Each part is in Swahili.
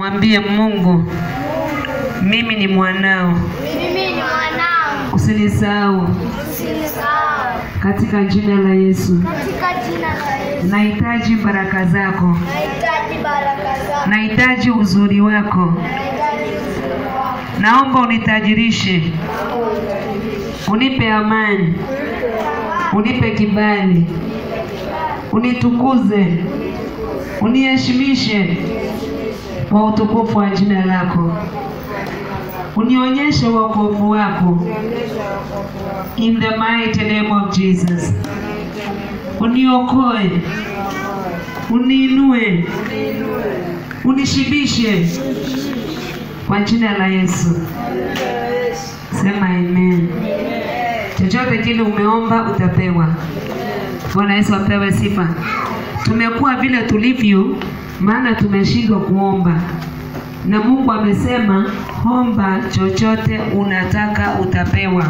Mwambie Mungu, mimi ni mwanao. Usinisahau. Katika jina la Yesu. Nahitaji baraka zako. Nahitaji uzuri wako. Naomba unitajirishe. Unipe amani. Unipe kibali. Unitukuze. Uniheshimishe kwa utukufu wa jina lako. Unionyeshe wokovu wako. In the mighty name of Jesus. Uniokoe. Uniinue. Unishibishe kwa jina la Yesu. Sema amen. Chochote kile umeomba utapewa. Bwana Yesu apewe sifa. Tumekuwa vile tulivyo maana tumeshindwa kuomba. Na Mungu amesema omba chochote unataka utapewa.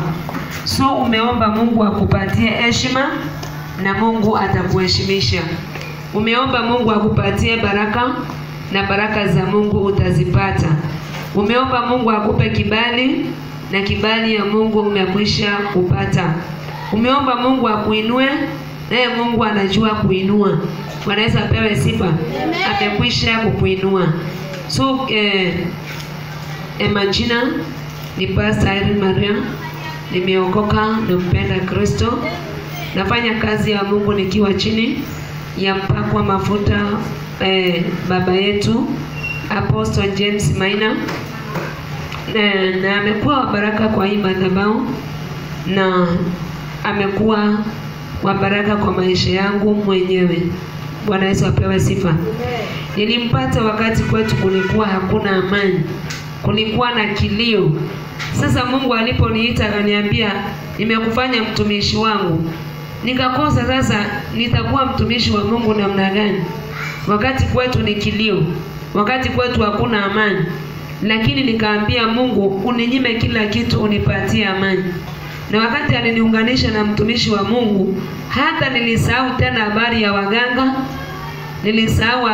So umeomba Mungu akupatie heshima na Mungu atakuheshimisha. Umeomba Mungu akupatie baraka na baraka za Mungu utazipata. Umeomba Mungu akupe kibali na kibali ya Mungu umekwisha kupata. Umeomba Mungu akuinue naye Mungu anajua kuinua. Bwana Yesu apewe sifa. Amekwisha kukuinua. So majina ni Pastor Irene Maria. Nimeokoka, nampenda Kristo. Nafanya kazi ya Mungu nikiwa chini ya mpakwa mafuta baba yetu Apostle James Maina. Na amekuwa baraka kwa hii madhabahu na amekuwa wa baraka kwa maisha yangu mwenyewe. Bwana Yesu apewe sifa. Nilimpata wakati kwetu kulikuwa hakuna amani. Kulikuwa na kilio. Sasa Mungu aliponiita akaniambia nimekufanya mtumishi wangu. Nikakosa sasa nitakuwa mtumishi wa Mungu namna gani? Wakati kwetu ni kilio. Wakati kwetu hakuna amani. Lakini nikaambia Mungu uninyime kila kitu unipatie amani. Na wakati aliniunganisha na mtumishi wa Mungu, hata nilisahau tena habari ya waganga, nilisahau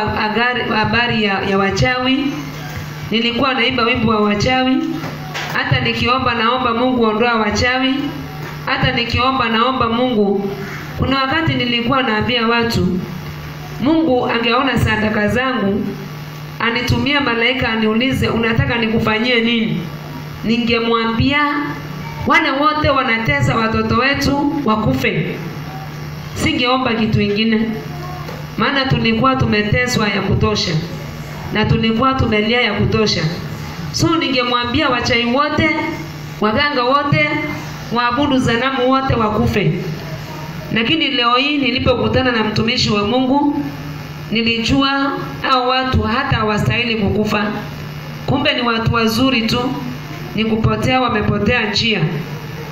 habari ya wachawi. Nilikuwa naimba wimbo wa wachawi. Hata nikiomba naomba Mungu ondoa wachawi. Hata nikiomba naomba Mungu. Kuna wakati nilikuwa naambia watu, Mungu angeona sadaka zangu, anitumia malaika aniulize unataka nikufanyie nini? Ningemwambia wale wote wanatesa watoto wetu wakufe. Singeomba kitu kingine. Maana tulikuwa tumeteswa ya kutosha. Na tulikuwa tumelia ya kutosha. So ningemwambia wachawi wote, waganga wote, waabudu sanamu wote wakufe. Lakini leo hii nilipokutana na mtumishi wa Mungu, nilijua hao watu hata hawastahili kukufa. Kumbe ni watu wazuri tu. Ni kupotea wamepotea njia.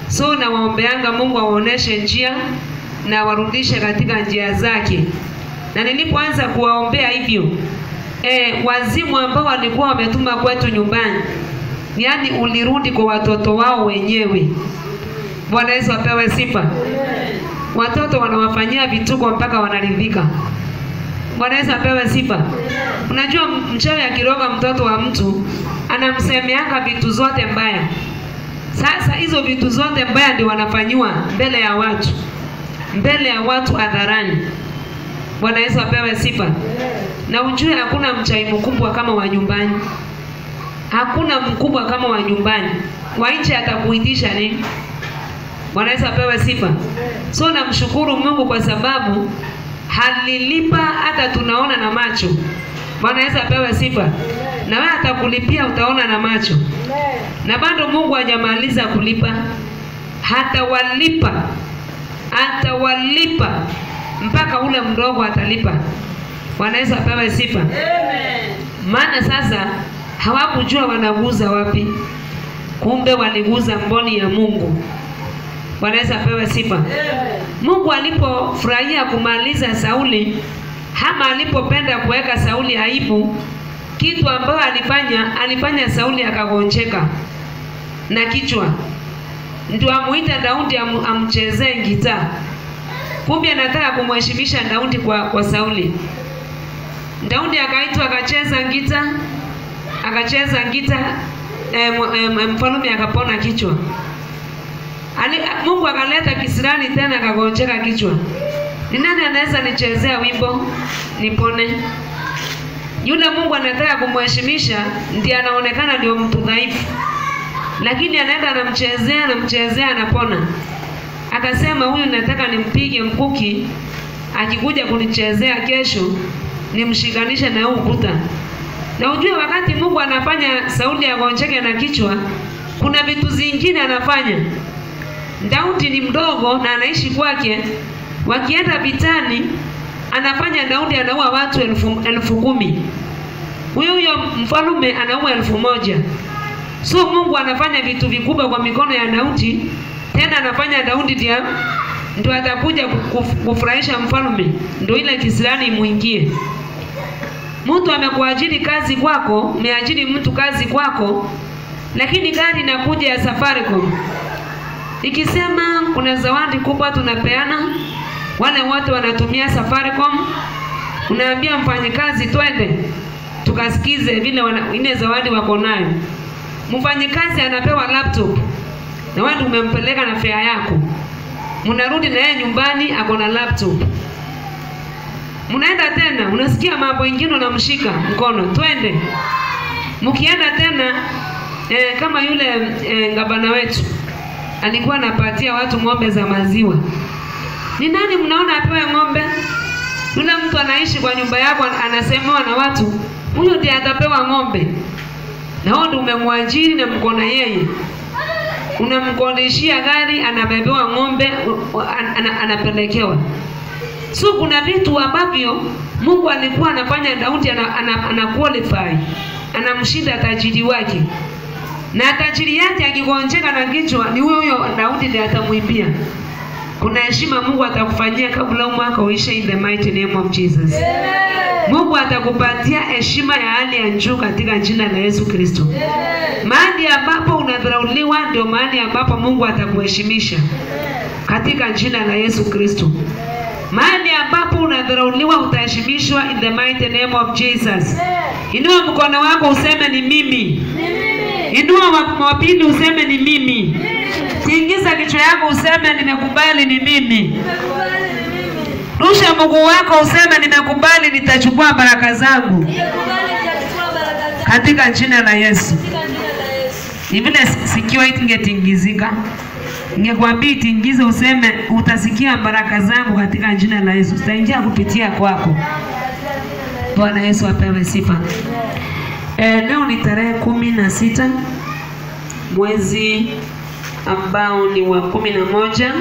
So na waombeanga Mungu awaoneshe njia na warudishe katika njia zake. Na nilipoanza kuwaombea hivyo, wazimu ambao walikuwa wametuma kwetu nyumbani, yani ulirudi kwa watoto wao wenyewe. Bwana Yesu apewe sifa. Watoto wanawafanyia vituko mpaka wanaridhika. Bwana Yesu apewe sifa. Unajua mchawi akiroga mtoto wa mtu anamsemeanga vitu zote mbaya. Sasa hizo vitu zote mbaya ndio wanafanywa mbele ya watu. Mbele ya watu hadharani. Bwana Yesu apewe sifa. Na ujue hakuna mchawi mkubwa kama wa nyumbani. Hakuna mkubwa kama wa nyumbani. Wa nje atakuitisha nini? Bwana Yesu apewe sifa. So namshukuru Mungu kwa sababu halilipa hata tunaona na macho. Bwana Yesu apewe sifa. Na wewe atakulipia utaona na macho. Na bado Mungu hajamaliza kulipa. Hata walipa mpaka ule mdogo atalipa. Bwana Yesu apewe sifa. Maana sasa hawakujua wanaguza wapi. Kumbe waliguza mboni ya Mungu. Bwana Yesu apewe sifa. Mungu alipofurahia kumaliza Sauli, ama alipopenda kuweka Sauli aibu, kitu ambayo alifanya Sauli akagonjeka na kichwa. Ndio amuita Daudi amchezee gitaa. Kumbe anataka kumheshimisha Daudi kwa Sauli. Daudi akaitwa akacheza gitaa akacheza ngita, mfalme akapona kichwa. Mungu akaleta kisirani tena akagonjeka kichwa. Ni nani anaweza nichezea wimbo nipone? Yule Mungu anataka kumheshimisha ndiye anaonekana ndio mtu dhaifu. Lakini anaenda anamchezea anapona. Akasema huyu nataka nimpige mkuki, akikuja kunichezea kesho nimshikanishe na ukuta. Na ujue wakati Mungu anafanya Sauli agonjeke na kichwa, kuna vitu zingine anafanya. Daudi ni mdogo na anaishi kwake. Wakienda vitani, anafanya Daudi anaua watu 10,000. Huyo mfalme anaua 1,000. So Mungu anafanya vitu vikubwa kwa mikono ya Daudi. Tena anafanya Daudi ndio atakuja kufurahisha mfalme. Ndio ile kisirani imuingie. Mtu amekuajiri kazi kwako, umeajiri mtu kazi kwako, lakini gari inakuja ya Safaricom. Ikisema kuna zawadi kubwa tunapeana, wale wote wanatumia Safaricom, unaambia mfanyikazi twende tukasikize vile ile zawadi wako nayo. Mfanyikazi anapewa laptop na wewe umempeleka na fare yako. Mnarudi na yeye nyumbani ako na laptop. Mnaenda tena, unasikia mambo mengine unamshika mkono, twende. Mkienda tena kama yule gavana wetu alikuwa anapatia watu ng'ombe za maziwa. Ni nani mnaona apewe ng'ombe? Yule mtu anaishi kwa nyumba yako anasemewa na watu, huyo ndiye atapewa ng'ombe. Na wewe umemwajiri na mko na yeye. Unamkodishia gari, anabebewa ng'ombe, anapelekewa. So kuna vitu ambavyo Mungu alikuwa anafanya Daudi ana qualify. Anamshinda tajiri wake. Na tajiri yake akigonjeka na kichwa ni huyo Daudi ndiye atamuibia. Kuna heshima Mungu atakufanyia kabla mwaka uishe in the mighty name of Jesus. Mungu atakupatia heshima ya hali ya juu katika jina la Yesu Kristo. Mahali ambapo unadharauliwa ndio mahali ambapo Mungu atakuheshimisha katika jina la Yesu Kristo. Mahali ambapo unadharauliwa utaheshimishwa in the mighty name of Jesus. Inua mkono wako useme ni mimi. Inua wa pili useme ni mimi. Tingiza kichwa yako useme nimekubali ni mimi. Rusha mguu wako useme nimekubali nitachukua baraka zangu. Katika jina la Yesu. Ni vile sikio itingetingizika. Ningekwambia tingize useme utasikia baraka zangu katika jina la Yesu. Zitaingia kupitia kwako. Bwana Yesu apewe sifa. Leo ni tarehe 16 mwezi ambao ni wa 11.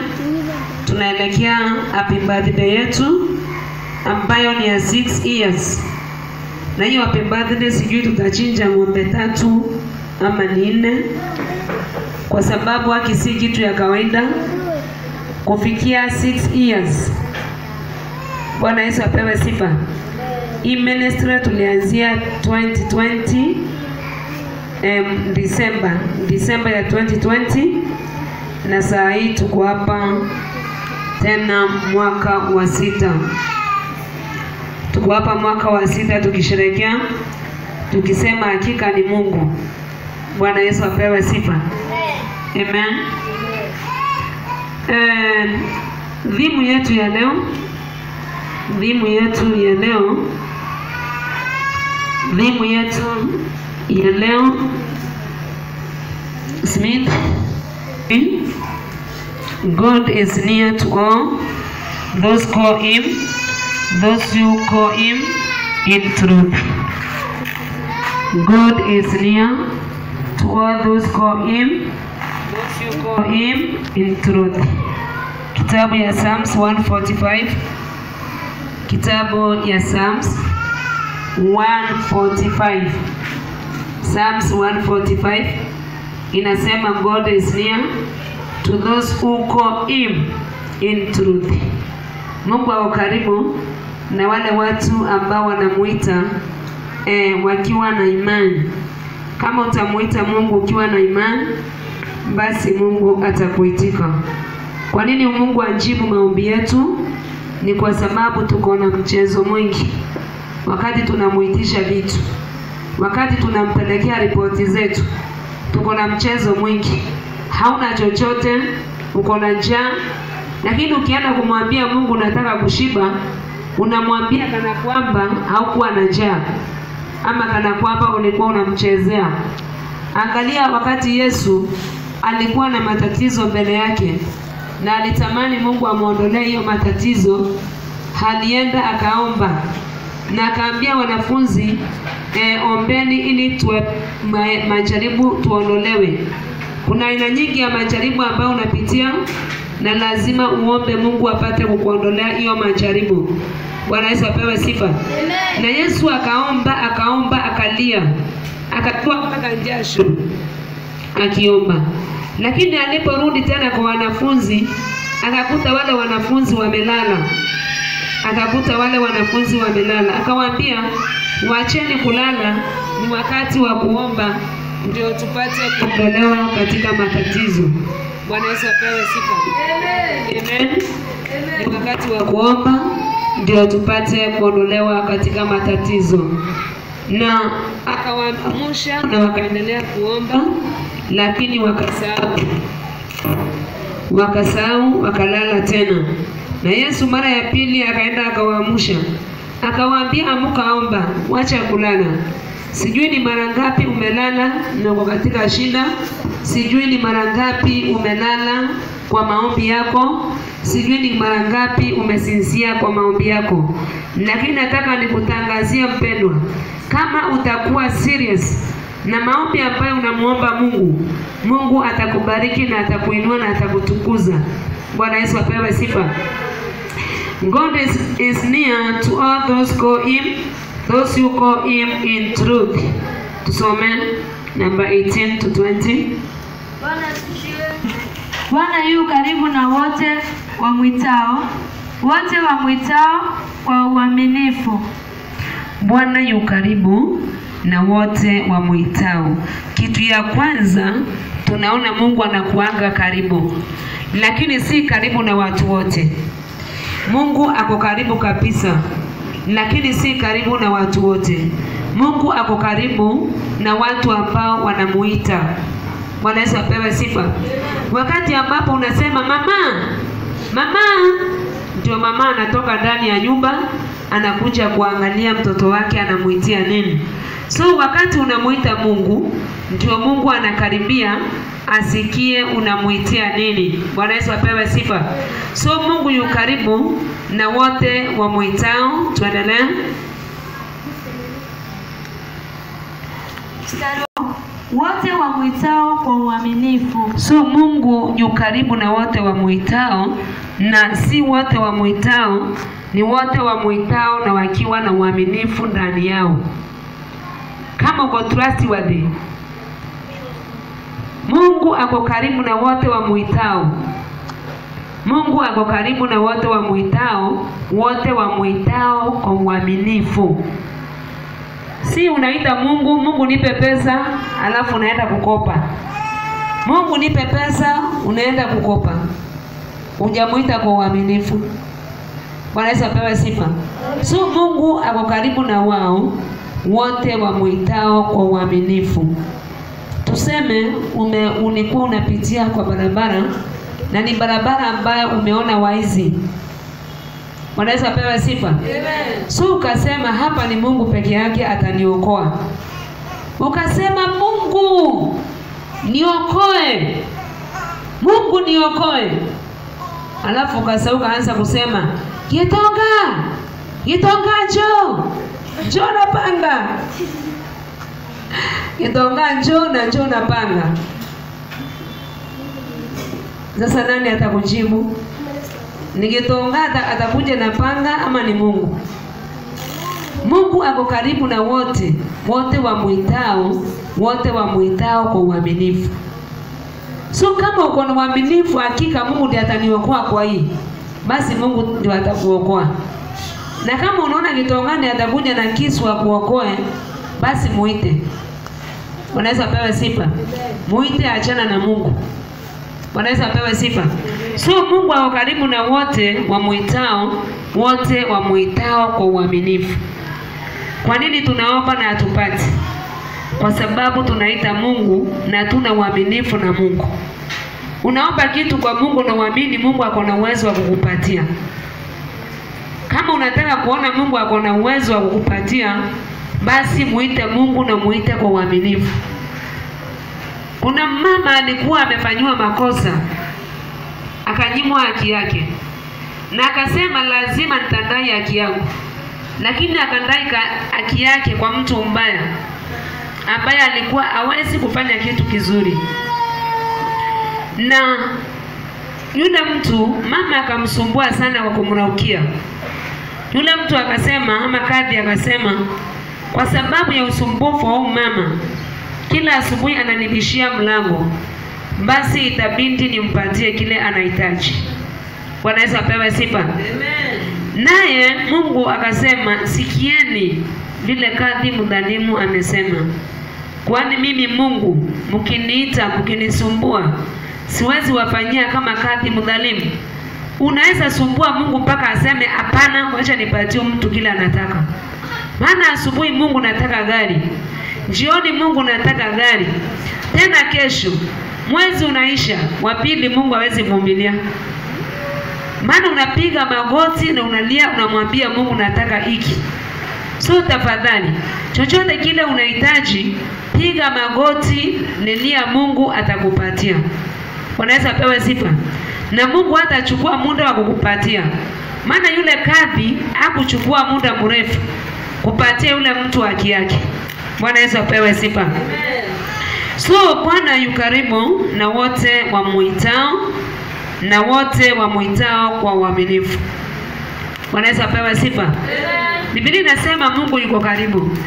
Tunaelekea happy birthday yetu ambayo ni ya 6 years. Na hiyo happy birthday sijui tutachinja ng'ombe 3 ama 4. Kwa sababu haki si kitu ya kawaida kufikia 6 years. Bwana Yesu apewe sifa. Hii ministry tulianzia 2020 December ya 2020 na saa hii tuko hapa tena mwaka wa 6. Tuko hapa mwaka wa 6 tukisherehekea tukisema hakika ni Mungu. Bwana Yesu apewe sifa. Amen. Dhimu yetu ya leo Smith, God is near to all those who call him in truth. God is near to all those who call him in truth. Kitabu ya Psalms 145. Kitabu ya Psalms 145. Psalms 145 inasema God is near to those who call him in truth. Mungu ako karibu na wale watu ambao wanamuita wakiwa na imani. Kama utamuita Mungu ukiwa na imani, basi Mungu atakuitika. Kwa nini Mungu ajibu maombi yetu? Ni kwa sababu tuko na mchezo mwingi wakati tunamuitisha vitu. wakati tunampelekea ripoti zetu, tuko na mchezo mwingi, hauna chochote, uko na njaa, lakini ukienda kumwambia Mungu nataka kushiba, unamwambia kana kwamba haukuwa na njaa, ama kana kwamba ulikuwa unamchezea. Angalia wakati Yesu alikuwa na matatizo mbele yake na alitamani Mungu amuondolee hiyo matatizo, alienda akaomba na akaambia wanafunzi, ombeni ili majaribu tuondolewe. Kuna aina nyingi ya majaribu ambayo unapitia na lazima uombe Mungu apate kukuondolea hiyo majaribu. Bwana Yesu apewe sifa. Amen. Na Yesu akaomba akalia, akatoa mpaka jasho akiomba. Lakini aliporudi tena kwa wanafunzi, akakuta wale wanafunzi wamelala. Akawaambia, waacheni kulala, ni wakati wa kuomba ndio tupate kuondolewa katika matatizo. Bwana Yesu apewe sifa. Amen. Ni wakati wa kuomba ndio tupate kuondolewa katika matatizo. Na akawaamsha na wakaendelea kuomba, lakini wakasahau wakalala tena. Na Yesu mara ya pili akaenda akawaamsha, akawaambia, amka omba, wacha kulala. Sijui ni mara ngapi umelala na uko katika shida, sijui ni mara ngapi umelala kwa maombi yako, sijui ni mara ngapi umesinzia kwa maombi yako, lakini nataka nikutangazie mpendwa, kama utakuwa serious na maombi ambayo unamuomba Mungu, Mungu atakubariki na atakuinua na atakutukuza. Bwana Yesu apewe sifa. God is near to all those who call him in truth. Tusome number 18 to 20. Bwana yu karibu na wote wamwitao kwa uaminifu. Bwana yu karibu na wote wamwitao. Kitu ya kwanza tunaona Mungu anakuanga karibu, lakini si karibu na watu wote. Mungu ako karibu kabisa, lakini si karibu na watu wote. Mungu ako karibu na watu ambao wanamuita. Bwana Yesu apewe sifa. Wakati ambapo unasema mama, ndio mama anatoka ndani ya nyumba, anakuja kuangalia mtoto wake anamuitia nini. So wakati unamuita Mungu, ndio Mungu anakaribia asikie unamuitia nini. Bwana Yesu apewe sifa. So Mungu yu karibu na wote wamuitao. Tuendelee. Wote wamwitao kwa uaminifu. So Mungu yu karibu na wote wamuitao, na si wote wamuitao, ni wote wamuitao na wakiwa na uaminifu ndani yao. Kama uko trustworthy, Mungu ako karibu na wote wamuitao. Mungu ako karibu na wote wamuitao kwa uaminifu. Si unaita Mungu nipe pesa, alafu unaenda kukopa. Mungu nipe pesa, unaenda kukopa. Hujamuita kwa uaminifu. Bwana Yesu apewe sifa. So Mungu ako karibu na wao wote wamuitao kwa uaminifu. Tuseme ulikuwa unapitia kwa barabara na ni barabara ambayo umeona waizi. Bwana Yesu apewe sifa. Amen. So ukasema hapa ni Mungu peke yake ataniokoa. Ukasema Mungu niokoe. Mungu niokoe. Alafu ukasauka anza kusema Gitonga njoo na panga. Gitonga njoo na panga. Sasa nani atakujibu? Ni Gitonga atakuja na panga ama ni Mungu? Mungu ako karibu na wote wamuitao kwa uaminifu. So kama uko na uaminifu, hakika Mungu ndiye ataniokoa kwa hii, basi Mungu ndiye atakuokoa. Na kama unaona Gitongani atakuja na kisu akuokoe, basi muite. Bwana Yesu apewe sifa. Muite, achana na Mungu. Bwana Yesu apewe sifa. So Mungu ako karibu na wote wamuitao kwa uaminifu. Kwa nini tunaomba na hatupati? kwa sababu tunaita Mungu na tuna uaminifu na Mungu. Unaomba kitu kwa Mungu na uamini Mungu ako na uwezo wa kukupatia. Kama unataka kuona Mungu ako na uwezo wa kukupatia, basi muite Mungu na muite kwa uaminifu. Kuna mama alikuwa amefanywa makosa, akanyimwa haki yake, na akasema lazima nitadai haki yangu. Lakini akadai haki yake kwa mtu mbaya ambaye alikuwa hawezi kufanya kitu kizuri. Na yule mtu mama akamsumbua sana kwa kumraukia. Yule mtu akasema, ama kadhi akasema, kwa sababu ya usumbufu wa mama kila asubuhi ananibishia mlango, basi itabidi nimpatie kile anahitaji. Bwana Yesu apewe sifa. Amen. Naye Mungu akasema, sikieni vile kadhi mdhalimu amesema. Kwani mimi Mungu mkiniita mkinisumbua siwezi wafanyia kama kadhi mdhalimu? Unaweza sumbua Mungu mpaka aseme hapana, wacha nipatie mtu kile anataka. Maana asubuhi Mungu nataka gari, jioni Mungu nataka gari, tena kesho, mwezi unaisha, wa pili Mungu hawezi vumilia. Maana unapiga magoti na unalia, unamwambia Mungu nataka hiki. So tafadhali, chochote kile unahitaji, piga magoti, lilia, Mungu atakupatia. Unaweza pewa sifa. Na Mungu hatachukua muda wa kukupatia. Maana yule kadhi hakuchukua muda mrefu kupatia yule mtu haki yake. Bwana Yesu apewe sifa. Amen. So Bwana yu karibu na wote wamuitao, na wote wamuitao kwa uaminifu. Bwana Yesu apewe sifa. Amen. Biblia inasema Mungu yuko karibu.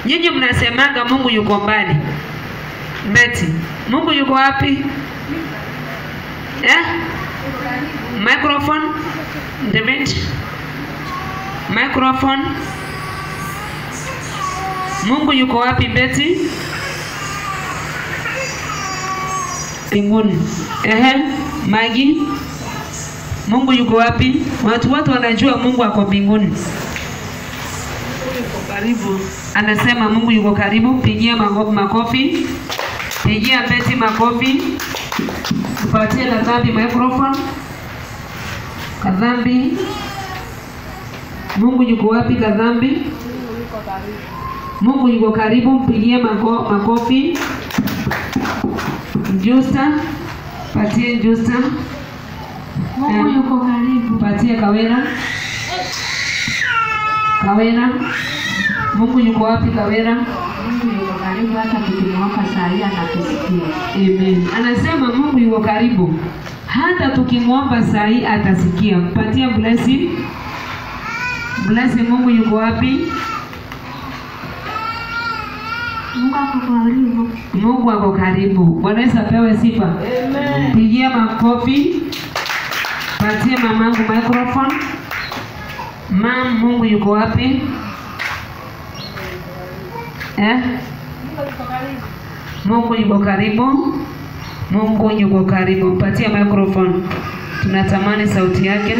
Nyinyi mnasemanga Mungu yuko mbali. Beti, Mungu yuko wapi? Microphone. David. Microphone. Mungu yuko wapi Beti? Mbinguni. Magi. Mungu yuko wapi? Watu wanajua Mungu ako mbinguni. Yuko karibu. Anasema Mungu yuko karibu. Pigia makofi. Pigia Beti makofi. Tupatie Kadhambi microphone. Kadhambi. Mungu yuko wapi Kadhambi? Mungu yuko karibu. Mpigie makofi. Justa. Patie Justa. Mungu yuko karibu. Patie Kawera. Kawera. Mungu yuko wapi Kawera? Mungu yuko karibu, hata tukimwomba saa hii anatusikia. Amen. Anasema Mungu yuko karibu, hata tukimwomba saa hii atasikia. Mpatie blessing. Blessing, Mungu yuko wapi? Mungu ako karibu. Mungu ako karibu. Bwana Yesu apewe sifa. Amen. Pigia makofi. Patie mamangu microphone. Mam, Mungu yuko wapi? Mungu yuko karibu. Mungu yuko karibu. Patie microphone. Tunatamani sauti yake.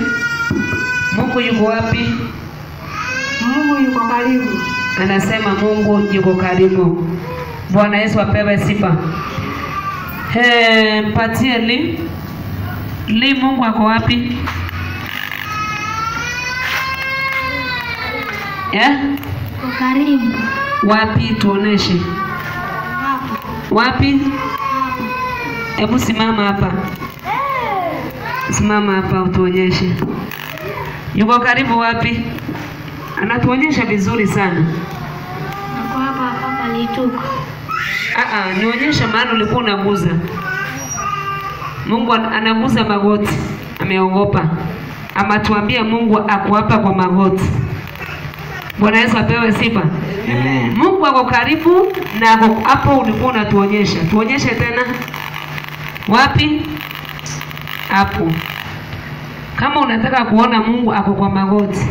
Mungu yuko wapi? Mungu yuko karibu. Anasema Mungu yuko karibu. Bwana Yesu apewe sifa. Patie Li, Mungu ako wapi? Yuko karibu. Wapi tuoneshe? Wapi? Hebu simama hapa. Simama hapa utuonyeshe. Yuko karibu wapi? Anatuonyesha vizuri sana. Nako hapa lituko. Nionyesha maana ulikuwa unaguza. Mungu anaguza magoti. Ameogopa. Ama tuambie Mungu ako hapa kwa magoti. Bwana Yesu apewe sifa. Amen. Mungu ako karibu na hapo ulikuwa unatuonyesha. Tuonyeshe tena. Wapi? Hapo. Kama unataka kuona Mungu ako kwa magoti.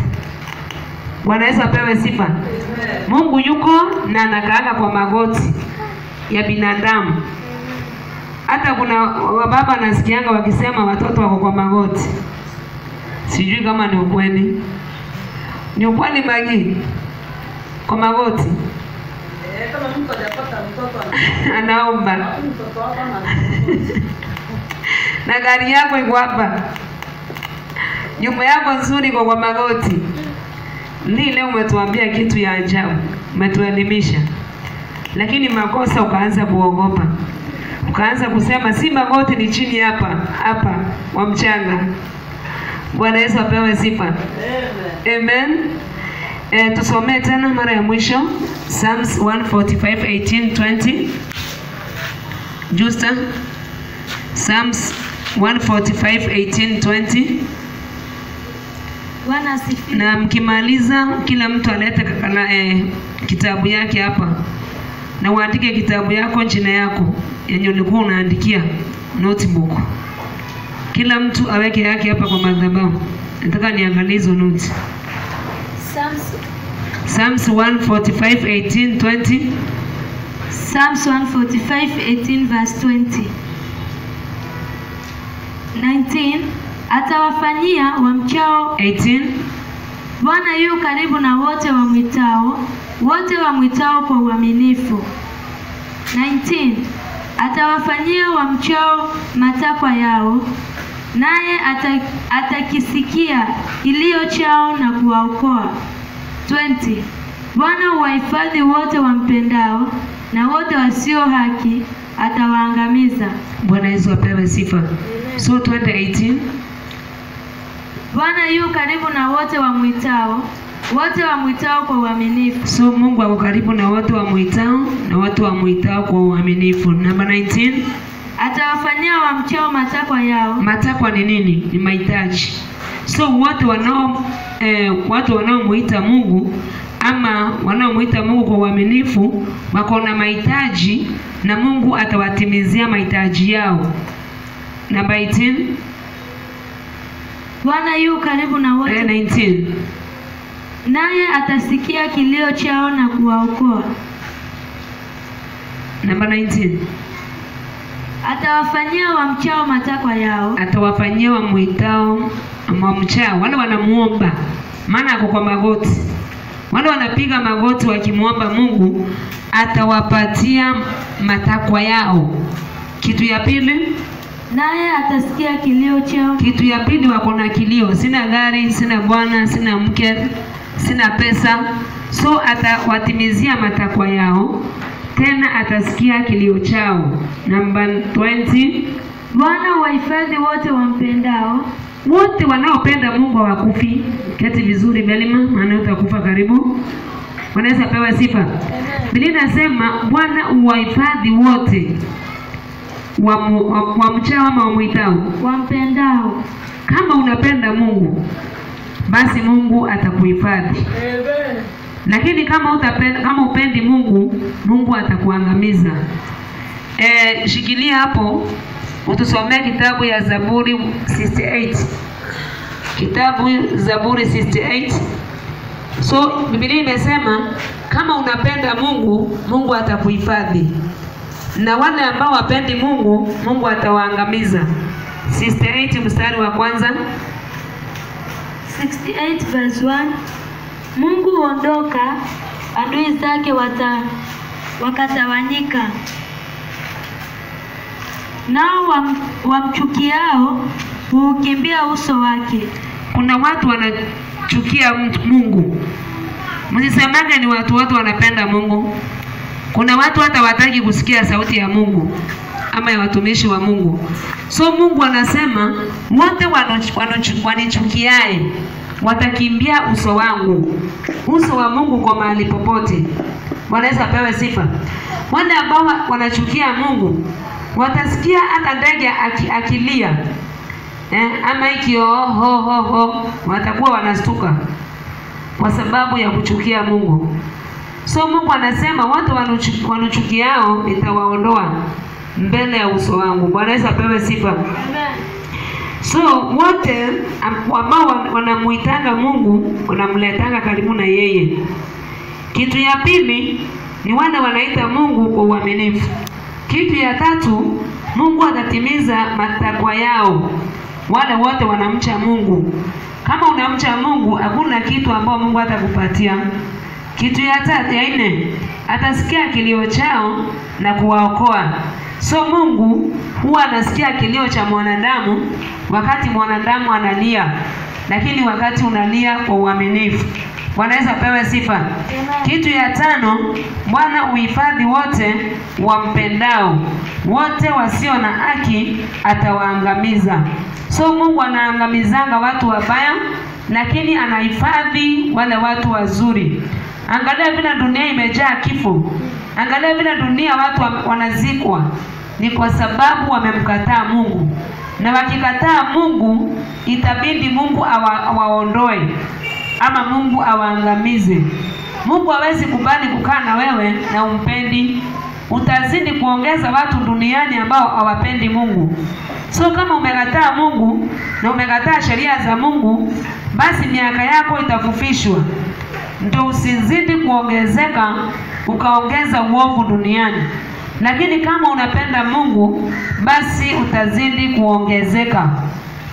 Bwana Yesu apewe sifa. Amen. Mungu yuko na anakaa kwa magoti ya binadamu. Hata kuna wababa nasikianga wakisema watoto wako kwa magoti. Sijui kama ni ukweli. Ni ukweli Magi? Kwa magoti? Kama anaomba. Na gari yako iko hapa. Nyumba yako nzuri kwa magoti. Ni leo umetuambia kitu ya ajabu. Umetuelimisha. Lakini makosa ukaanza kuogopa. Ukaanza kusema si magoti ni chini hapa wa mchanga. Bwana Yesu apewe sifa. Amen. Tusomee tena mara ya mwisho Psalms 145:18-20. Justa. Psalms 145:18-20. Bwana asifiwe. Na mkimaliza kila mtu alete kitabu yake hapa. Na uandike kitabu yako jina yako yenye ulikuwa unaandikia notebook. Kila mtu aweke yake hapa kwa madhabahu. Nataka niangalie hizo notes. Psalms 145:18-20. Psalms 145:18 verse 20. 19. Atawafanyia wamchao 18. Bwana yu karibu na wote wamwitao kwa uaminifu. 19. Atawafanyia wamchao matakwa yao, naye atakisikia kilio chao na kuwaokoa. 20. Bwana huwahifadhi wote wampendao, na wote wasio haki atawaangamiza. Bwana Yesu apewe sifa. So 18. Bwana yu karibu na wote wamwitao kwa uaminifu. So Mungu ako karibu na wote wamwitao na watu wamwitao kwa uaminifu. Number 19. Atawafanyia wamchao matakwa yao. Matakwa ni nini? Ni mahitaji. So watu wanaomuita Mungu ama wanaomuita Mungu kwa uaminifu wako na mahitaji na Mungu atawatimizia mahitaji yao. Number 18. Bwana yu karibu na wote. 19. Naye atasikia kilio chao na kuwaokoa. Number 19. Atawafanyia wamchao matakwa yao. Atawafanyia wamwitao wamchao. Wale wanamuomba. Maana ako kwa magoti. Wale wanapiga magoti wakimuomba Mungu, atawapatia matakwa yao. Kitu ya pili, naye atasikia kilio chao. Kitu ya pili, wako na kilio. Sina gari, sina bwana, sina mke, sina pesa. So atawatimizia matakwa yao. Tena atasikia kilio chao. Number 20. Bwana huwahifadhi wote wampendao. Wote wanaopenda Mungu hawakufi. Keti vizuri Belima, maana utakufa karibu. Wanaweza pewa sifa. Biblia inasema Bwana huwahifadhi wote wamchao ama wamwitao, wampendao. Kama unapenda Mungu, basi Mungu atakuhifadhi. Amen. Lakini kama upendi Mungu, Mungu atakuangamiza. Shikilia hapo, utusomee kitabu ya Zaburi 68. Kitabu Zaburi 68. So Biblia imesema kama unapenda Mungu, Mungu atakuhifadhi. Na wale ambao wapendi Mungu, Mungu atawaangamiza. 68 mstari wa kwanza. 68 verse 1. Mungu huondoka, adui zake wakatawanyika. Nao wamchukiao hukimbia uso wake. Kuna watu wanachukia Mungu. Msisemage ni watu wote wanapenda Mungu. Kuna watu hata wataki kusikia sauti ya Mungu ama ya watumishi wa Mungu. So Mungu anasema wote wanichukiae watakimbia uso wangu. Uso wa Mungu kwa mahali popote. Wanaweza pewe sifa. Wale ambao wanachukia Mungu watasikia hata ndege akilia. Ama ho watakuwa wanastuka kwa sababu ya kuchukia Mungu. So Mungu anasema watu wanuchukiao nitawaondoa mbele ya uso wangu. Bwana Yesu apewe sifa. Amen. So wote ambao wanamuitanga Mungu wanamletanga karibu na yeye. Kitu ya pili ni wale wanaita Mungu kwa uaminifu. Kitu ya tatu, Mungu atatimiza matakwa yao. Wale wote wanamcha Mungu. Kama unamcha Mungu, hakuna kitu ambao Mungu atakupatia. Kitu ya 4, atasikia kilio chao na kuwaokoa. So Mungu huwa anasikia kilio cha mwanadamu wakati mwanadamu analia, lakini wakati unalia kwa uaminifu. Wanaweza pewe sifa. Kitu ya 5, Bwana uhifadhi wote wampendao, wote wasio na haki atawaangamiza. So Mungu anaangamizanga watu wabaya, lakini anahifadhi wale watu wazuri. Angalia vile dunia imejaa kifo. Angalia vile dunia watu wanazikwa. Ni kwa sababu wamemkataa Mungu. Na wakikataa Mungu, itabidi Mungu awaondoe ama Mungu awaangamize. Mungu hawezi kubali kukaa na wewe na umpendi. Utazidi kuongeza watu duniani ambao hawapendi Mungu. So kama umekataa Mungu na umekataa sheria za Mungu, basi miaka yako itafufishwa. Ndio usizidi kuongezeka ukaongeza uovu duniani. Lakini kama unapenda Mungu, basi utazidi kuongezeka.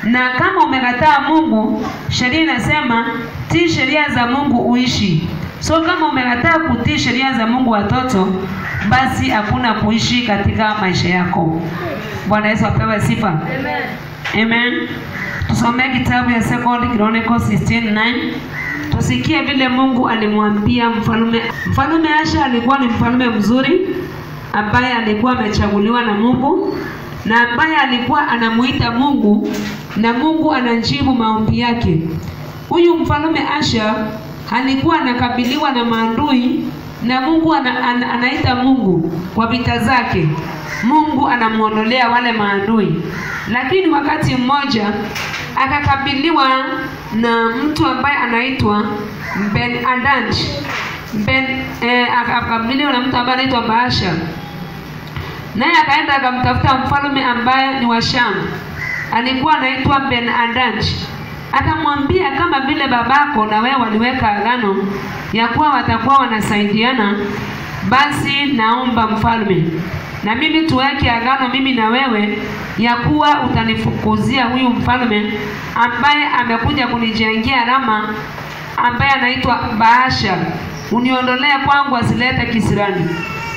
Na kama umekataa Mungu, sheria inasema tii sheria za Mungu uishi. So kama umekataa kutii sheria za Mungu watoto, basi hakuna kuishi katika maisha yako. Bwana Yesu apewe sifa. Amen. Amen. Tusome kitabu ya 2 Chronicles 16:9. Tusikie vile Mungu alimwambia mfalme Asha. Alikuwa ni mfalme mzuri ambaye alikuwa amechaguliwa na Mungu, na ambaye alikuwa anamuita Mungu na Mungu anajibu maombi yake. Huyu mfalme Asha alikuwa anakabiliwa na maadui, na Mungu anaita Mungu kwa vita zake. Mungu anamuondolea wale maadui. Lakini wakati mmoja akakabiliwa na mtu ambaye anaitwa Ben-Hadad. Akakabiliwa na mtu ambaye anaitwa Baasha. Naye akaenda akamtafuta mfalme ambaye ni wa Sham. Alikuwa anaitwa Ben-Hadad. Akamwambia, kama vile babako na wewe waliweka agano ya kuwa watakuwa wanasaidiana, basi naomba mfalme na mimi tuweke agano mimi na wewe ya kuwa utanifukuzia huyu mfalme ambaye amekuja kunijengea Rama, ambaye anaitwa Baasha. Uniondolee kwangu asilete kisirani.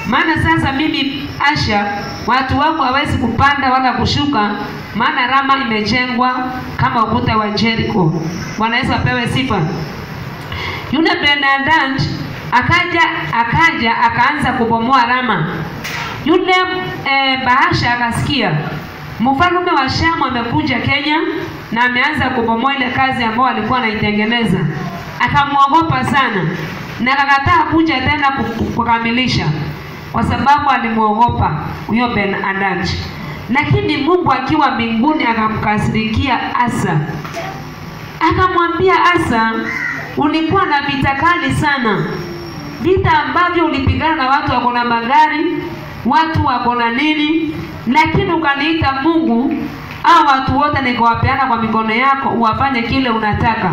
Maana sasa mimi Asha, watu wako hawezi kupanda wala kushuka, maana Rama imejengwa kama ukuta wa Jericho. Bwana Yesu apewe sifa. Yule Ben-Hadad akaja akaanza kubomoa Rama. Yule Baasha akasikia mfalme wa Shamu amekuja Kenya na ameanza kubomoa ile kazi ambayo alikuwa anaitengeneza. Akamuogopa sana na akakataa kuja tena kukamilisha, kwa sababu alimuogopa huyo Ben-Hadad. Lakini Mungu akiwa mbinguni akamkasirikia Asa. Akamwambia Asa, ulikuwa na vita kali sana. Vita ambavyo ulipigana na watu wako na magari, watu wako na nini, lakini ukaniita Mungu, au watu wote nikawapeana kwa mikono yako uwafanye kile unataka.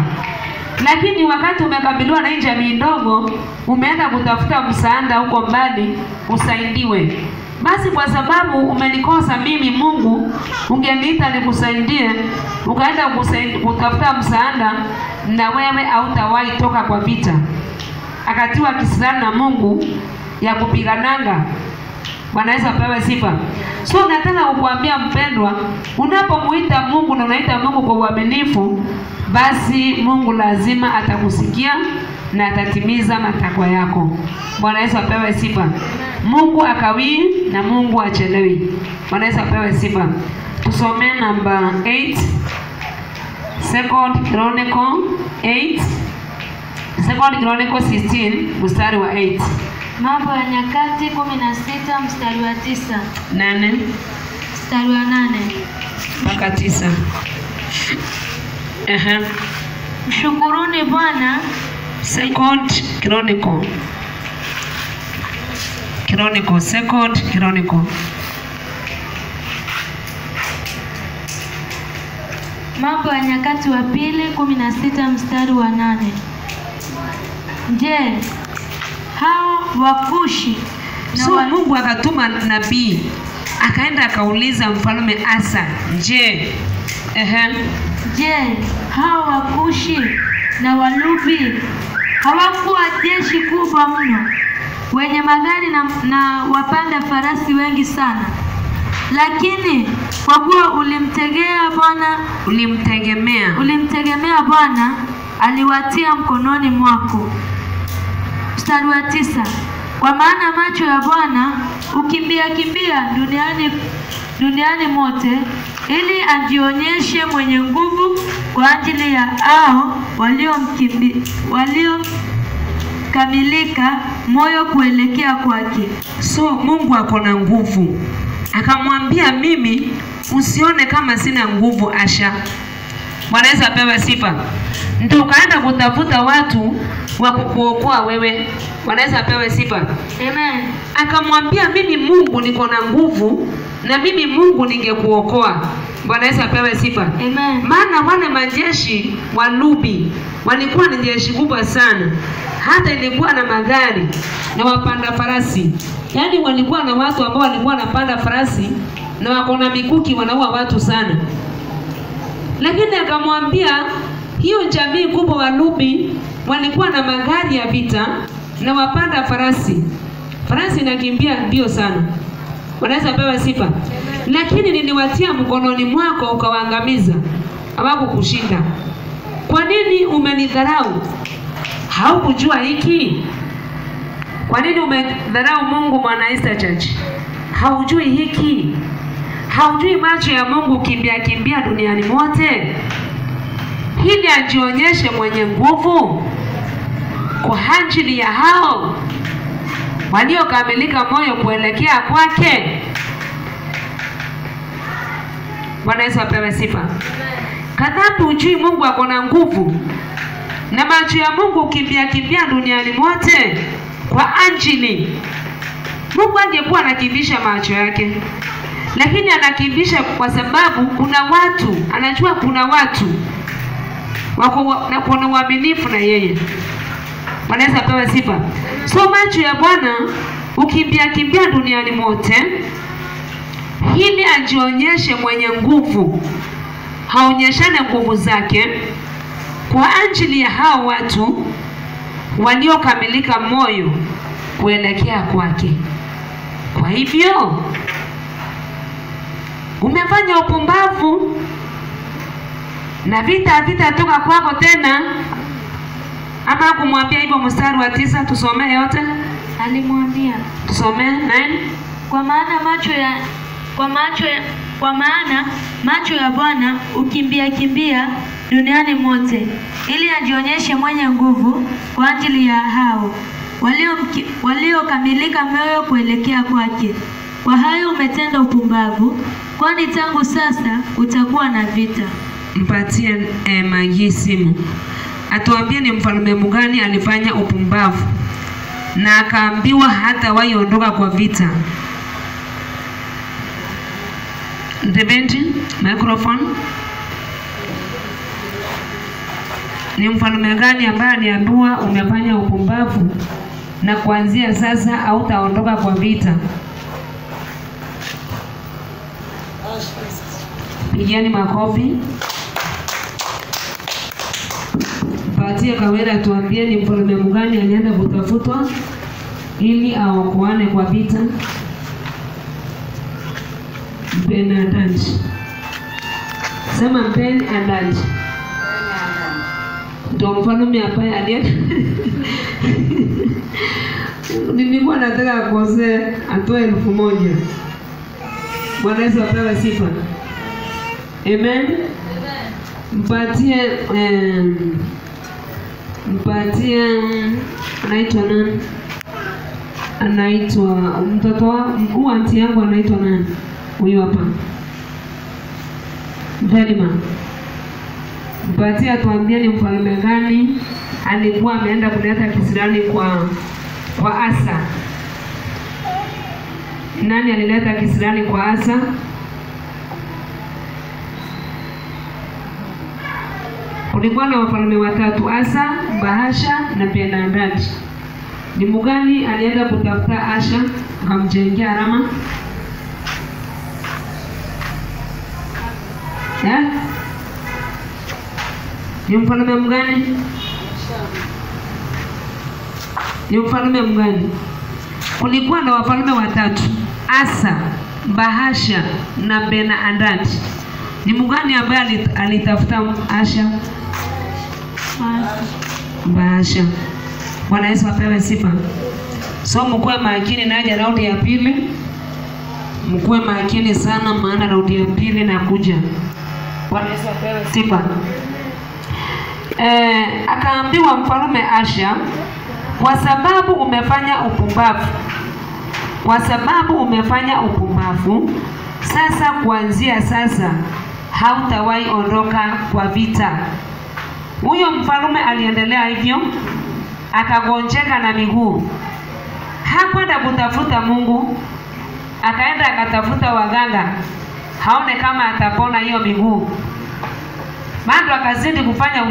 Lakini wakati umekabiliwa na jamii ndogo, umeenda kutafuta msaada huko mbali usaidiwe. Basi kwa sababu umenikosa mimi Mungu, ungeniita nikusaidie, ukaenda kutafuta msaada, na wewe hautawahi toka kwa vita. Akatiwa kisirani na Mungu ya kupigananga. Bwana Yesu apewe sifa. So nataka kukuambia mpendwa, unapomuita Mungu na unaita Mungu kwa uaminifu, basi Mungu lazima atakusikia na atatimiza matakwa yako. Bwana Yesu apewe sifa. Mungu akawii na Mungu achelewi. Bwana Yesu apewe sifa. Tusome namba 8. 2 Chronicles 16 mstari wa 8. Mambo ya Nyakati 16 mstari wa 9. 8 mstari wa 8 mpaka 9. Mshukuruni Bwana. 2 Chronicle. Mambo ya Nyakati wa pili 16 mstari wa 8. Je, hao Wakushi na Mungu akatuma nabii akaenda akauliza mfalme Asa, je, hao Wakushi na Walubi hawakuwa jeshi kubwa mno wenye magari na wapanda farasi wengi sana. Lakini kwa kuwa ulimtegemea Bwana, aliwatia mkononi mwako. Mstari wa 9. Kwa maana macho ya Bwana ukimbia duniani mote, ili ajionyeshe mwenye nguvu kwa ajili ya hao waliokamilika moyo kuelekea kwake. So Mungu ako na nguvu. Akamwambia mimi usione kama sina nguvu Asha. Bwana Yesu apewe sifa. Ndio kaenda kutafuta watu wa kukuokoa wewe. Bwana Yesu apewe sifa. Amen. Akamwambia mimi Mungu niko na nguvu na mimi Mungu ningekuokoa. Bwana Yesu apewe sifa. Amen. Maana wale majeshi wa Nubi walikuwa ni jeshi kubwa sana. Hata ilikuwa na magari na wapanda farasi. Yaani walikuwa na watu ambao walikuwa wanapanda farasi na wako na mikuki wanaua watu sana. Lakini akamwambia hiyo jamii kubwa wa Nubi walikuwa na magari ya vita na wapanda farasi. Farasi inakimbia mbio sana. Wanaweza pewa sifa. Lakini niliwatia mkononi mwako ukawaangamiza. Hawakukushinda. Kwa nini umenidharau? Haukujua hiki? Kwa nini umedharau Mungu, Mwana Easter Church? Haujui hiki? Haujui macho ya Mungu kimbia duniani mote, ili ajionyeshe mwenye nguvu kwa ajili ya hao waliokamilika moyo kuelekea kwake. Bwana Yesu apewe sifa. Kadhapi ujui Mungu ako na nguvu na macho ya Mungu kimbia duniani mote kwa ajili. Mungu angekuwa anakimbisha macho yake, lakini anakimbisha kwa sababu kuna watu, anajua kuna watu wako na uaminifu na yeye. Bwana Yesu apewe sifa. So macho ya Bwana ukimbia duniani mote, ili ajionyeshe mwenye nguvu, haonyeshane nguvu zake kwa ajili ya hao watu waliokamilika moyo kuelekea kwake. Kwa hivyo umefanya upumbavu na vita toka kwako tena. Ama kumwambia hivyo mstari wa 9 tusomee yote. Alimwambia tusomee 9. Kwa maana macho ya Bwana ukimbia duniani mote, ili ajionyeshe mwenye nguvu kwa ajili ya hao waliokamilika moyo kuelekea kwake. Kwa hayo umetenda upumbavu, kwani tangu sasa utakuwa na vita. Mpatie Magi simu. Atuambie ni mfalme mgani alifanya upumbavu na akaambiwa hata waiondoka kwa vita. Ndeventi microphone. Ni mfalme gani ambaye aliambiwa umefanya upumbavu na kuanzia sasa hautaondoka kwa vita? Pigiani makofi. Patia Kawera tuambie ni mfalme mgani alienda kutafutwa ili aokoane kwa vita. Mpeni adanji. Sema mpeni adanji. Ndio mfalme ambaye alienda. Nilikuwa nataka kukosea atoe 1000. Bwana Yesu apewe sifa. Amen. Mpatie anaitwa nani? Anaitwa mtoto wa aunti yangu anaitwa nani? Huyu hapa. Velima. Mpatie atuambie ni mfalme gani alikuwa ameenda kuleta kisirani kwa Asa. Nani alileta kisirani kwa Asa? Kulikuwa na wafalme watatu, Asa, Bahasha na Ben-Hadad. Ni mgani alienda kutafuta Asha akamjengea Rama? Ni mfalme mgani? Ni mfalme mgani? kulikuwa na wafalme watatu, Asa, Bahasha na Ben-Hadad. Ni mgani ambaye alitafuta Asha? Bahasha. Bwana Yesu apewe sifa. So mkuwe makini na haja raundi ya pili. Mkuwe makini sana maana raundi ya pili na kuja. Bwana Yesu apewe sifa. Akaambiwa mfalme Asha, kwa sababu umefanya upumbavu. Kwa sababu umefanya upumbavu, sasa kuanzia sasa hautawahi ondoka kwa vita. Huyo mfalme aliendelea hivyo, akagonjeka na miguu. Hakwenda kutafuta Mungu, akaenda akatafuta waganga, haone kama atapona hiyo miguu. Bado akazidi kufanya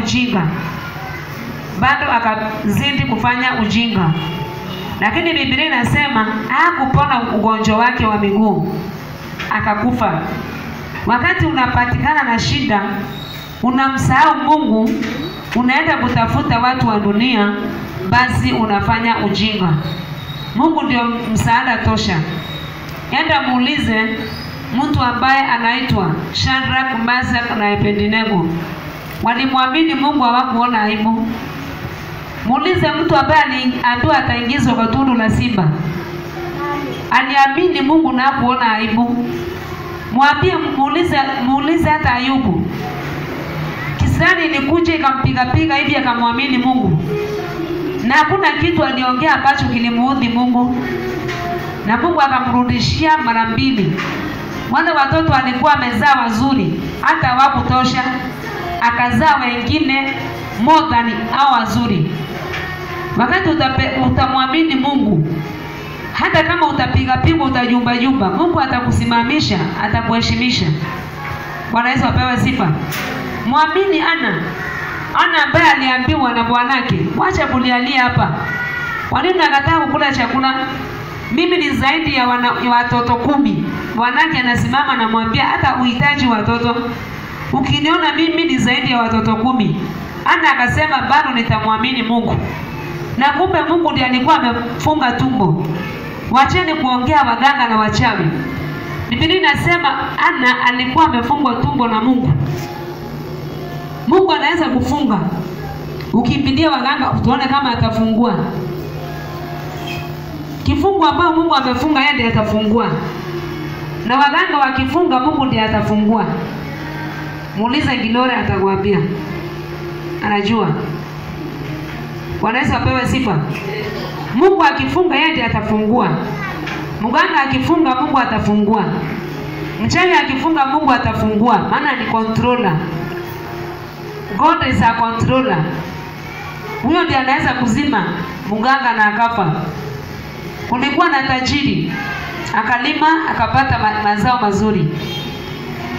ujinga. Lakini Biblia inasema hakupona ugonjwa wake wa miguu, akakufa. Wakati unapatikana na shida, unamsahau Mungu, unaenda kutafuta watu wa dunia, basi unafanya ujinga. Mungu ndio msaada tosha. Enda muulize mtu ambaye anaitwa Shadrach, Meshach na Abednego. Walimwamini Mungu, hawakuona aibu. Muulize mtu ambaye aliambiwa ataingizwa kwa tundu la simba. Aliamini Mungu na hakuona aibu. Muulize hata Ayubu. Kisirani ilikuja ikampiga hivi akamwamini Mungu. Na hakuna kitu aliongea ambacho kilimuudhi Mungu. Na Mungu akamrudishia mara mbili. Wale watoto alikuwa amezaa wazuri, hata hawakutosha. Akazaa wengine more than hao wazuri. Wakati utamwamini Mungu, hata kama utapiga, utajumba, Mungu atakusimamisha, atakuheshimisha. Bwana Yesu apewe sifa. Muamini Ana ambaye aliambiwa na bwanake, wacha kulialia hapa. Kwa nini nakataa kukula chakula? Mimi ni zaidi ya watoto 10. Bwanake anasimama na mwambia, hata uhitaji watoto. Ukiniona mimi ni zaidi ya watoto 10. Ana akasema bado nitamwamini Mungu. Na kumbe Mungu ndiye alikuwa amefunga tumbo. Wacheni kuongea waganga na wachawi. Biblia inasema Ana alikuwa amefungwa tumbo na Mungu. Mungu anaweza kufunga. Ukimbidia waganga utaona kama atafungua. Kifungo ambao Mungu amefunga yeye ndiye atafungua. Na waganga wakifunga Mungu ndiye atafungua. Muulize Gilore atakwambia. Anajua. Bwana Yesu apewe sifa. Mungu akifunga yeye ndiye atafungua. Mganga akifunga Mungu atafungua. Mchawi akifunga Mungu atafungua, maana ni controller. God is a controller. Huyo ndiye anaweza kuzima mganga na akafa. Kulikuwa na tajiri, akalima akapata mazao mazuri.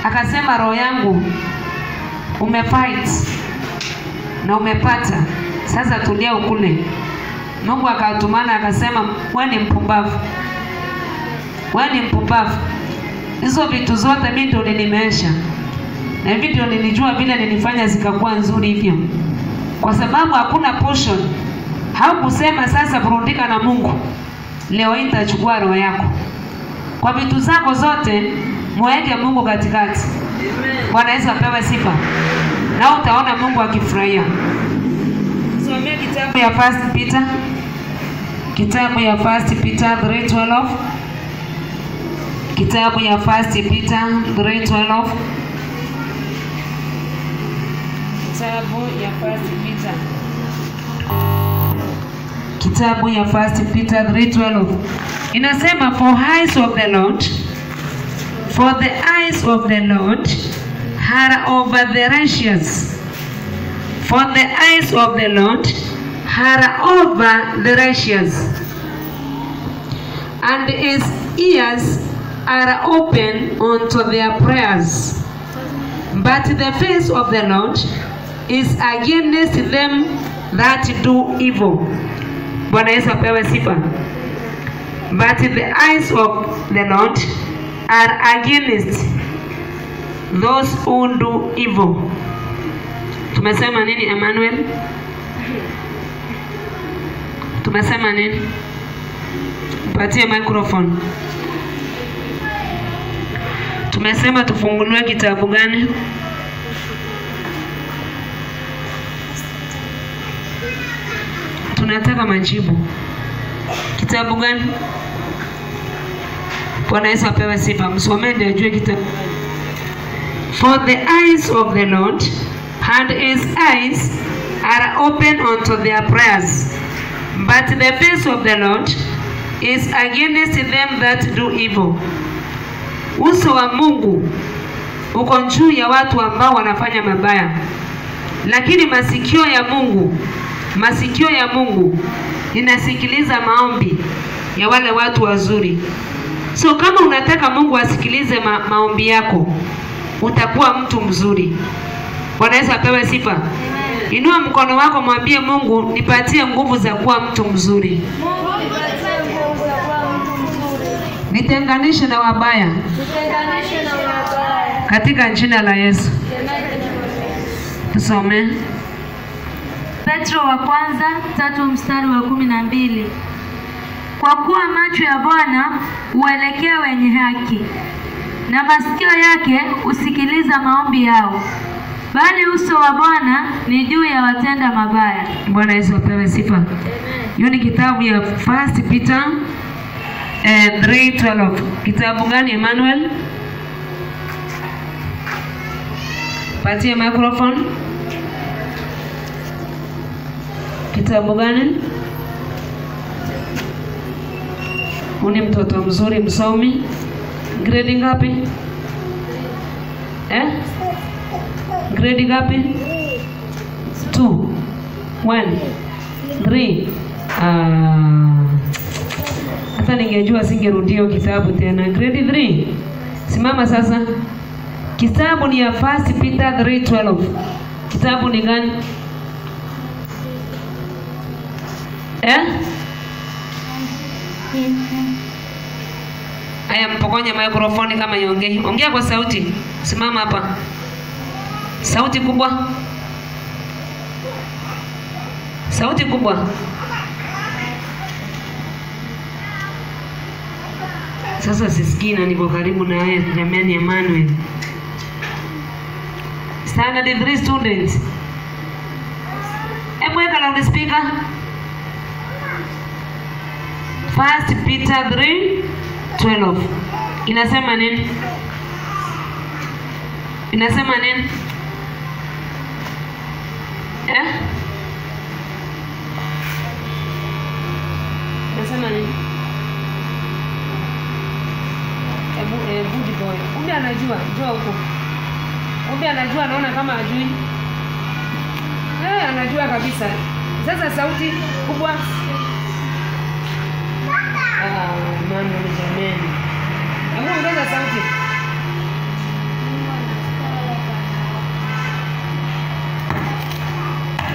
Akasema roho yangu umefight na umepata. Sasa tulia ukule. Mungu akatumana akasema wewe ni mpumbavu. Wewe ni mpumbavu. Hizo vitu zote mimi ndio nimeesha. Na hivi ndio nilijua vile nilifanya zikakuwa nzuri hivyo. Kwa sababu hakuna portion. Haukusema sasa burudika na Mungu. Leo hii nitachukua roho yako. Kwa vitu zako zote muweke Mungu katikati. Bwana Yesu apewe sifa. Na utaona Mungu akifurahia. Somea kitabu ya First Peter. Kitabu ya First Peter 3:12. Kitabu ya First Peter 3:12. Kitabu ya First Peter. Kitabu ya First Peter 3:12. Inasema for the eyes of the Lord are over the righteous. For the eyes of the Lord are over the righteous, and his ears are open unto their prayers. But the face of the Lord is against them that do evil. Bwana Yesu apewe sifa. But the eyes of the Lord are against those who do evil. Tumesema nini Emmanuel? Tumesema nini? Patie microphone. Tumesema tufunguliwe kitabu gani? Tunataka majibu. Kitabu gani? Bwana Yesu apewe sifa. Msomee ndio ajue kitabu. For the eyes of the Lord and his eyes are open unto their prayers, but the face of the Lord is against them that do evil. Uso wa Mungu uko juu ya watu ambao wanafanya mabaya, lakini masikio ya Mungu inasikiliza maombi ya wale watu wazuri. So kama unataka Mungu asikilize maombi yako, utakuwa mtu mzuri. Bwana Yesu apewe sifa. Inua mkono wako, mwambie Mungu, nipatie nguvu za kuwa mtu mzuri. Nitenganishe na wabaya. Katika jina la Yesu. Tusome. Petro wa kwanza 3 mstari wa 12. Kwa kuwa macho ya Bwana huelekea wenye haki, na masikio yake husikiliza maombi yao, bali uso wa Bwana ni juu ya watenda mabaya. Bwana Yesu apewe sifa. Hiyo ni kitabu ya 1 Peter 3:12. Kitabu gani Emmanuel? Patie microphone. Kitabu gani? Uni mtoto mzuri msomi. Grade ngapi? Grade ngapi? 2, 1, 3. Hata ningejua singerudio kitabu tena. Grade 3. Simama sasa. Kitabu ni ya 1 Peter 3:12. Kitabu ni gani? Aya, mpokonya microphone kama yongei. Ongea kwa sauti. Simama hapa. Sauti kubwa. Sauti kubwa. Sasa sisikii na niko karibu na wewe, jamani Emmanuel. Standard 3 students. Weka loud speaker. 1 Peter 3:12. Inasema nini? Inasema nini? Inasema nini? Good boy. Kumbe anajua, njoo huko. Kumbe anajua, naona kama ajui. Anajua kabisa. Sasa sauti kubwa. Mama jamani. Hebu ongeza sauti.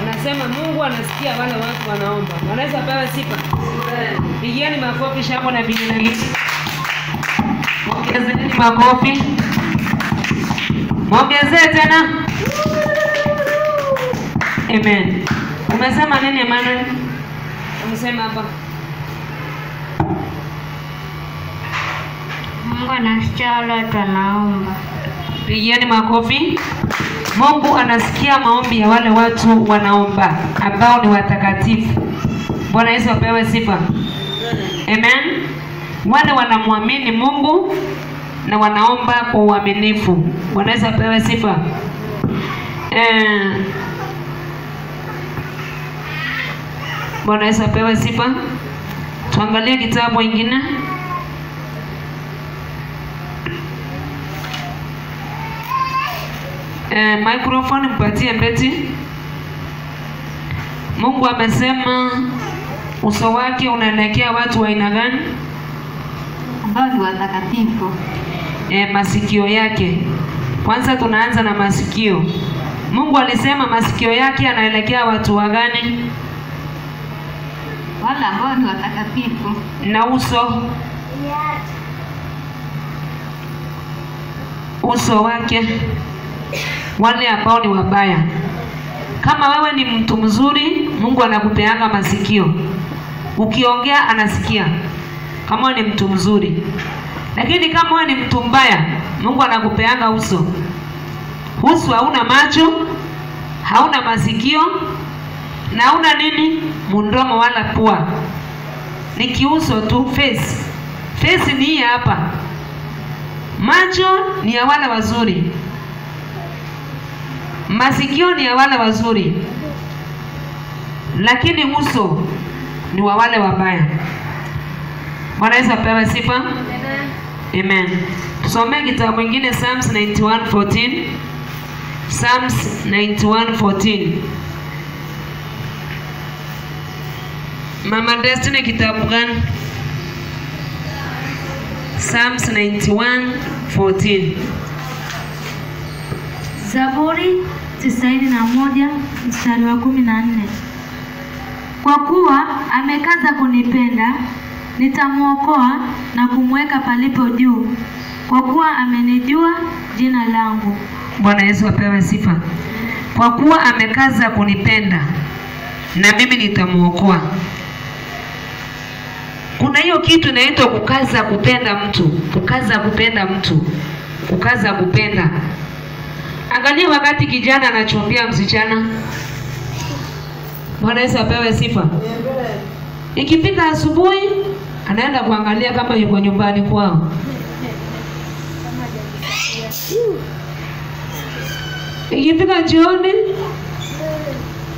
Unasema Mungu anasikia wale watu wanaomba. Wanaweza pewa sifa. Pigieni makofi shangwe na bidii. Ongezeni makofi. Ongezee tena. Amen. Umesema nini Emmanuel? Umesema hapa. Mungu anasikia wale watu wanaomba. Pigieni makofi. Mungu anasikia maombi ya wale watu wanaomba ambao ni watakatifu. Bwana Yesu apewe sifa. Amen. Wale wanamwamini Mungu na wanaomba kwa uaminifu. Bwana Yesu apewe sifa. Bwana Yesu apewe sifa. Tuangalie kitabu kingine. Microphone mpatie Mbeti. Mungu amesema uso wake unaelekea watu wa aina gani? ambao ni watakatifu. Masikio yake. Kwanza tunaanza na masikio. Mungu alisema masikio yake yanaelekea watu wa gani? Wale ambao ni watakatifu. Na uso wake wale ambao ni wabaya. Kama wewe ni mtu mzuri, Mungu anakupeanga masikio. Ukiongea anasikia. kama wewe ni mtu mzuri. Lakini kama wewe ni mtu mbaya, Mungu anakupeanga uso. Uso hauna macho, hauna masikio, na hauna nini? Mdomo wala pua. Ni kiuso tu, face. Face ni hii hapa. Macho ni ya wale wazuri. Masikio ni ya wale wazuri. Lakini uso ni wa wale wabaya. Bwana Yesu apewe sifa. Amen. Tusome kitabu kingine, Psalms 91:14. Psalms 91:14. Mama Destiny, kitabu gani? Psalms 91:14. Zaburi 91 mstari wa 14. Kwa kuwa amekaza kunipenda, nitamuokoa na kumweka palipo juu, kwa kuwa amenijua jina langu. Bwana Yesu apewe sifa. Kwa kuwa amekaza kunipenda, na mimi nitamuokoa. Kuna hiyo kitu inaitwa kukaza kupenda mtu, kukaza kupenda mtu, kukaza kupenda. Angalia wakati kijana anachombea msichana. Bwana Yesu apewe sifa. Ikifika asubuhi, anaenda kuangalia kama yuko nyumbani kwao. Ikifika jioni,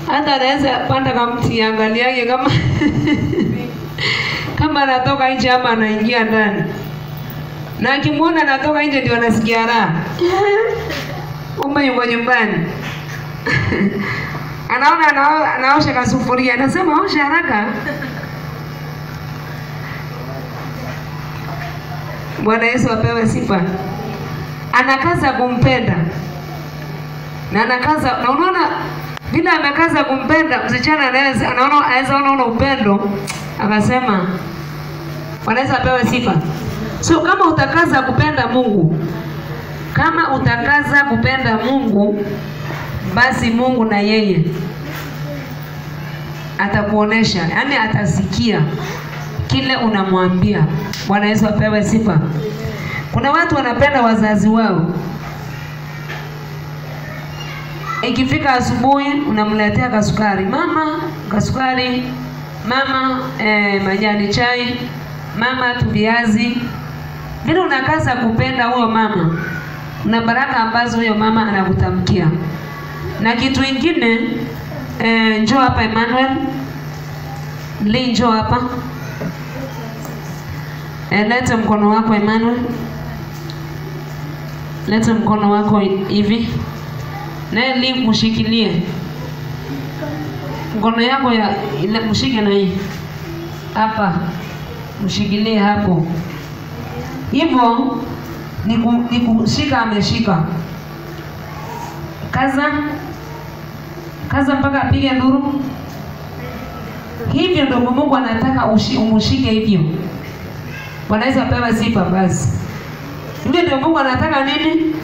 hata anaweza panda kama mti angaliage kama kama anatoka nje ama anaingia ndani. Na akimwona anatoka nje ndio anasikia raha. Yuko nyumbani. Anaosha kasufuria, anasema osha haraka. Bwana Yesu apewe sifa. Anakaza kumpenda. Na anakaza, na unaona bila amekaza kumpenda, msichana anaona upendo, akasema Bwana Yesu apewe sifa. So kama utakaza kupenda Mungu, kama utakaza kupenda Mungu, basi Mungu na yeye atakuonesha, yani atasikia kile unamwambia. Bwana Yesu apewe sifa. Kuna watu wanapenda wazazi wao. Ikifika asubuhi unamletea kasukari, mama kasukari, mama majani chai, mama tu viazi. Vile unakaza kupenda huyo mama, una baraka ambazo huyo mama anakutamkia. Na kitu kingine, njoo hapa Emmanuel. Njoo hapa. Leta mkono wako Emmanuel. Leta mkono wako hivi. Na mshikilie. Mkono yako ile mshike na hii. Hapa. Mshikilie hapo. Hivyo ni kushika, ameshika. Kaza mpaka apige nduru. Hivyo ndio Mungu anataka umshike hivyo. Bwana Yesu apewe sifa basi. Hivyo ndio Mungu anataka nini?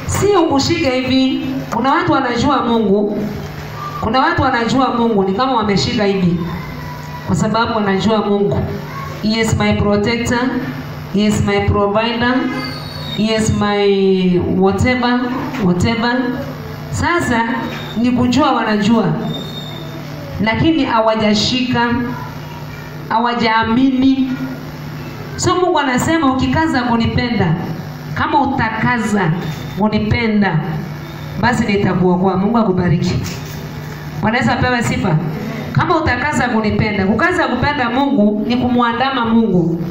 Si umshike hivi. Kuna watu wanajua Mungu. Kuna watu wanajua Mungu ni kama wameshika hivi. Kwa sababu wanajua Mungu. He is my protector. He is my provider. He is my whatever. Sasa ni kujua, wanajua. Lakini hawajashika, hawajaamini. So Mungu anasema ukikaza kunipenda, kama utakaza kunipenda, basi nitakuokoa. Mungu akubariki. Bwana Yesu apewe sifa. Kama utakaza kunipenda, kukaza kupenda Mungu ni kumwandama Mungu.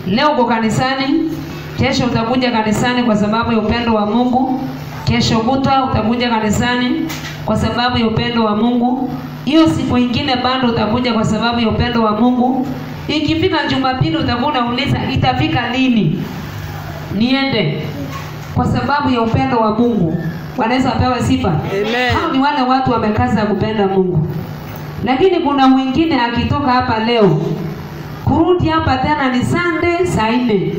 Leo uko kanisani, kesho utakuja kanisani kwa sababu ya upendo wa Mungu. Kesho kutwa utakuja kanisani kwa sababu ya upendo wa Mungu. Hiyo siku nyingine bado utakuja kwa sababu ya upendo wa Mungu. Ikifika Jumapili utakuwa unauliza itafika lini niende, kwa sababu ya upendo wa Mungu. Bwana Yesu apewe sifa. Amen. Hao ni wale watu wamekaza kupenda Mungu. Lakini kuna mwingine akitoka hapa leo, kurudi hapa tena ni Sunday saa 4.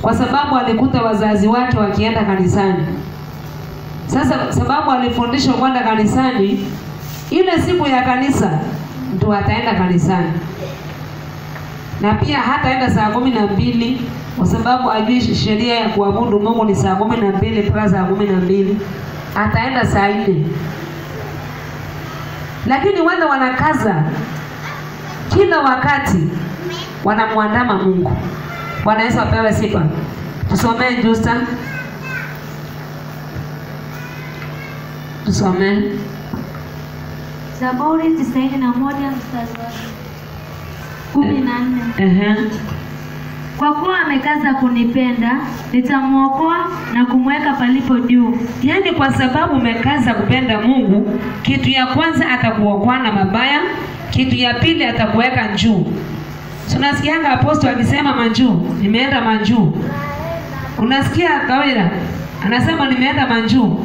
Kwa sababu alikuta wazazi wake wakienda kanisani. Sasa sababu alifundishwa kwenda kanisani, ile siku ya kanisa ndio ataenda kanisani. na pia hataenda saa 12 kwa sababu ajui sheria ya kuabudu Mungu ni saa 12 mpaka saa 12. Ataenda saa 4. Lakini wale wanakaza kila wakati wanamwandama Mungu. Bwana Yesu apewe sifa. Tusomee Justa. Tusomee Zaburi 91 mstari wa 14. Kwa kuwa amekaza kunipenda, nitamwokoa na kumweka palipo juu. Yaani kwa sababu umekaza kupenda Mungu, kitu ya kwanza atakuokoa na mabaya, kitu ya pili atakuweka juu. Tunasikianga apostol akisema majuu, nimeenda majuu. Unasikia kawaida anasema nimeenda majuu.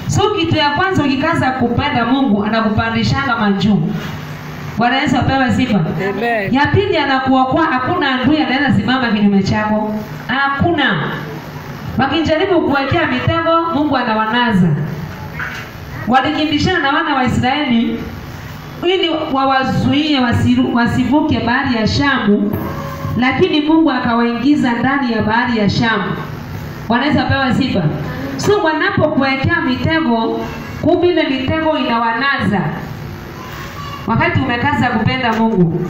So kitu ya kwanza ukikaza kupenda Mungu anakupandishanga majuu. Bwana Yesu apewe sifa. Amen. Ya pili anakuokoa, hakuna adui anaweza simama kinyume chako. Hakuna. Wakijaribu kuwekea mitego, Mungu anawanaza. Walikimbishana na wana wa Israeli ili wawazuie wasivuke bahari ya Shamu, lakini Mungu akawaingiza ndani ya bahari ya Shamu. Bwana Yesu apewe sifa. So wanapokuwekea mitego, kumbe ile mitego inawanaza. Wakati umekaza kupenda Mungu,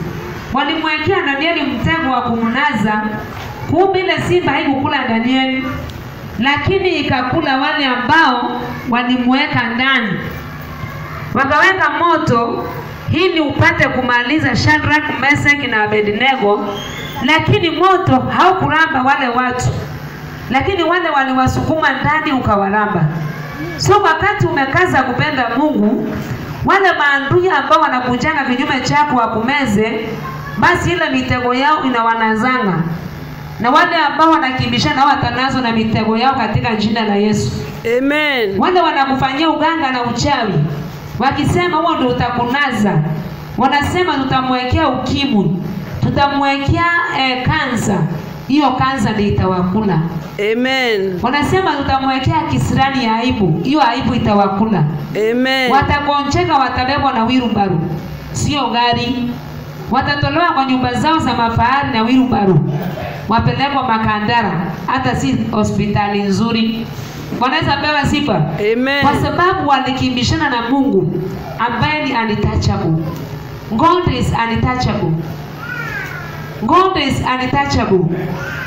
walimwekea Danieli mtego wa kumnaza, kumbe ile simba haikukula Danieli, lakini ikakula wale ambao walimweka ndani. Wakaweka moto ili upate kumaliza Shadrach, Meshach na Abednego, lakini moto haukuramba wale watu, lakini wale waliwasukuma ndani ukawalamba. So wakati umekaza kupenda Mungu, wale maadui ambao wanakujanga kinyume chako wakumeze, basi ile mitego yao inawanazanga. Na wale ambao wanakimbishana watanazwa na mitego yao katika jina la Yesu. Amen. Wale wanakufanyia uganga na uchawi, wakisema huo ndio utakunaza, wanasema tutamwekea ukimwi, tutamwekea kansa, hiyo kansa ndio itawakula. Amen. Wanasema tutamwekea kisirani ya aibu, hiyo aibu itawakula. Amen. Watagonjeka, watabebwa na wirubaru, sio gari. Watatolewa kwa nyumba zao za mafahari na wirubaru, wapelekwa Makandara, hata si hospitali nzuri. Wanaweza pewa sifa. Amen. Kwa sababu walikimbishana na Mungu ambaye ni untouchable. God is untouchable. God is untouchable.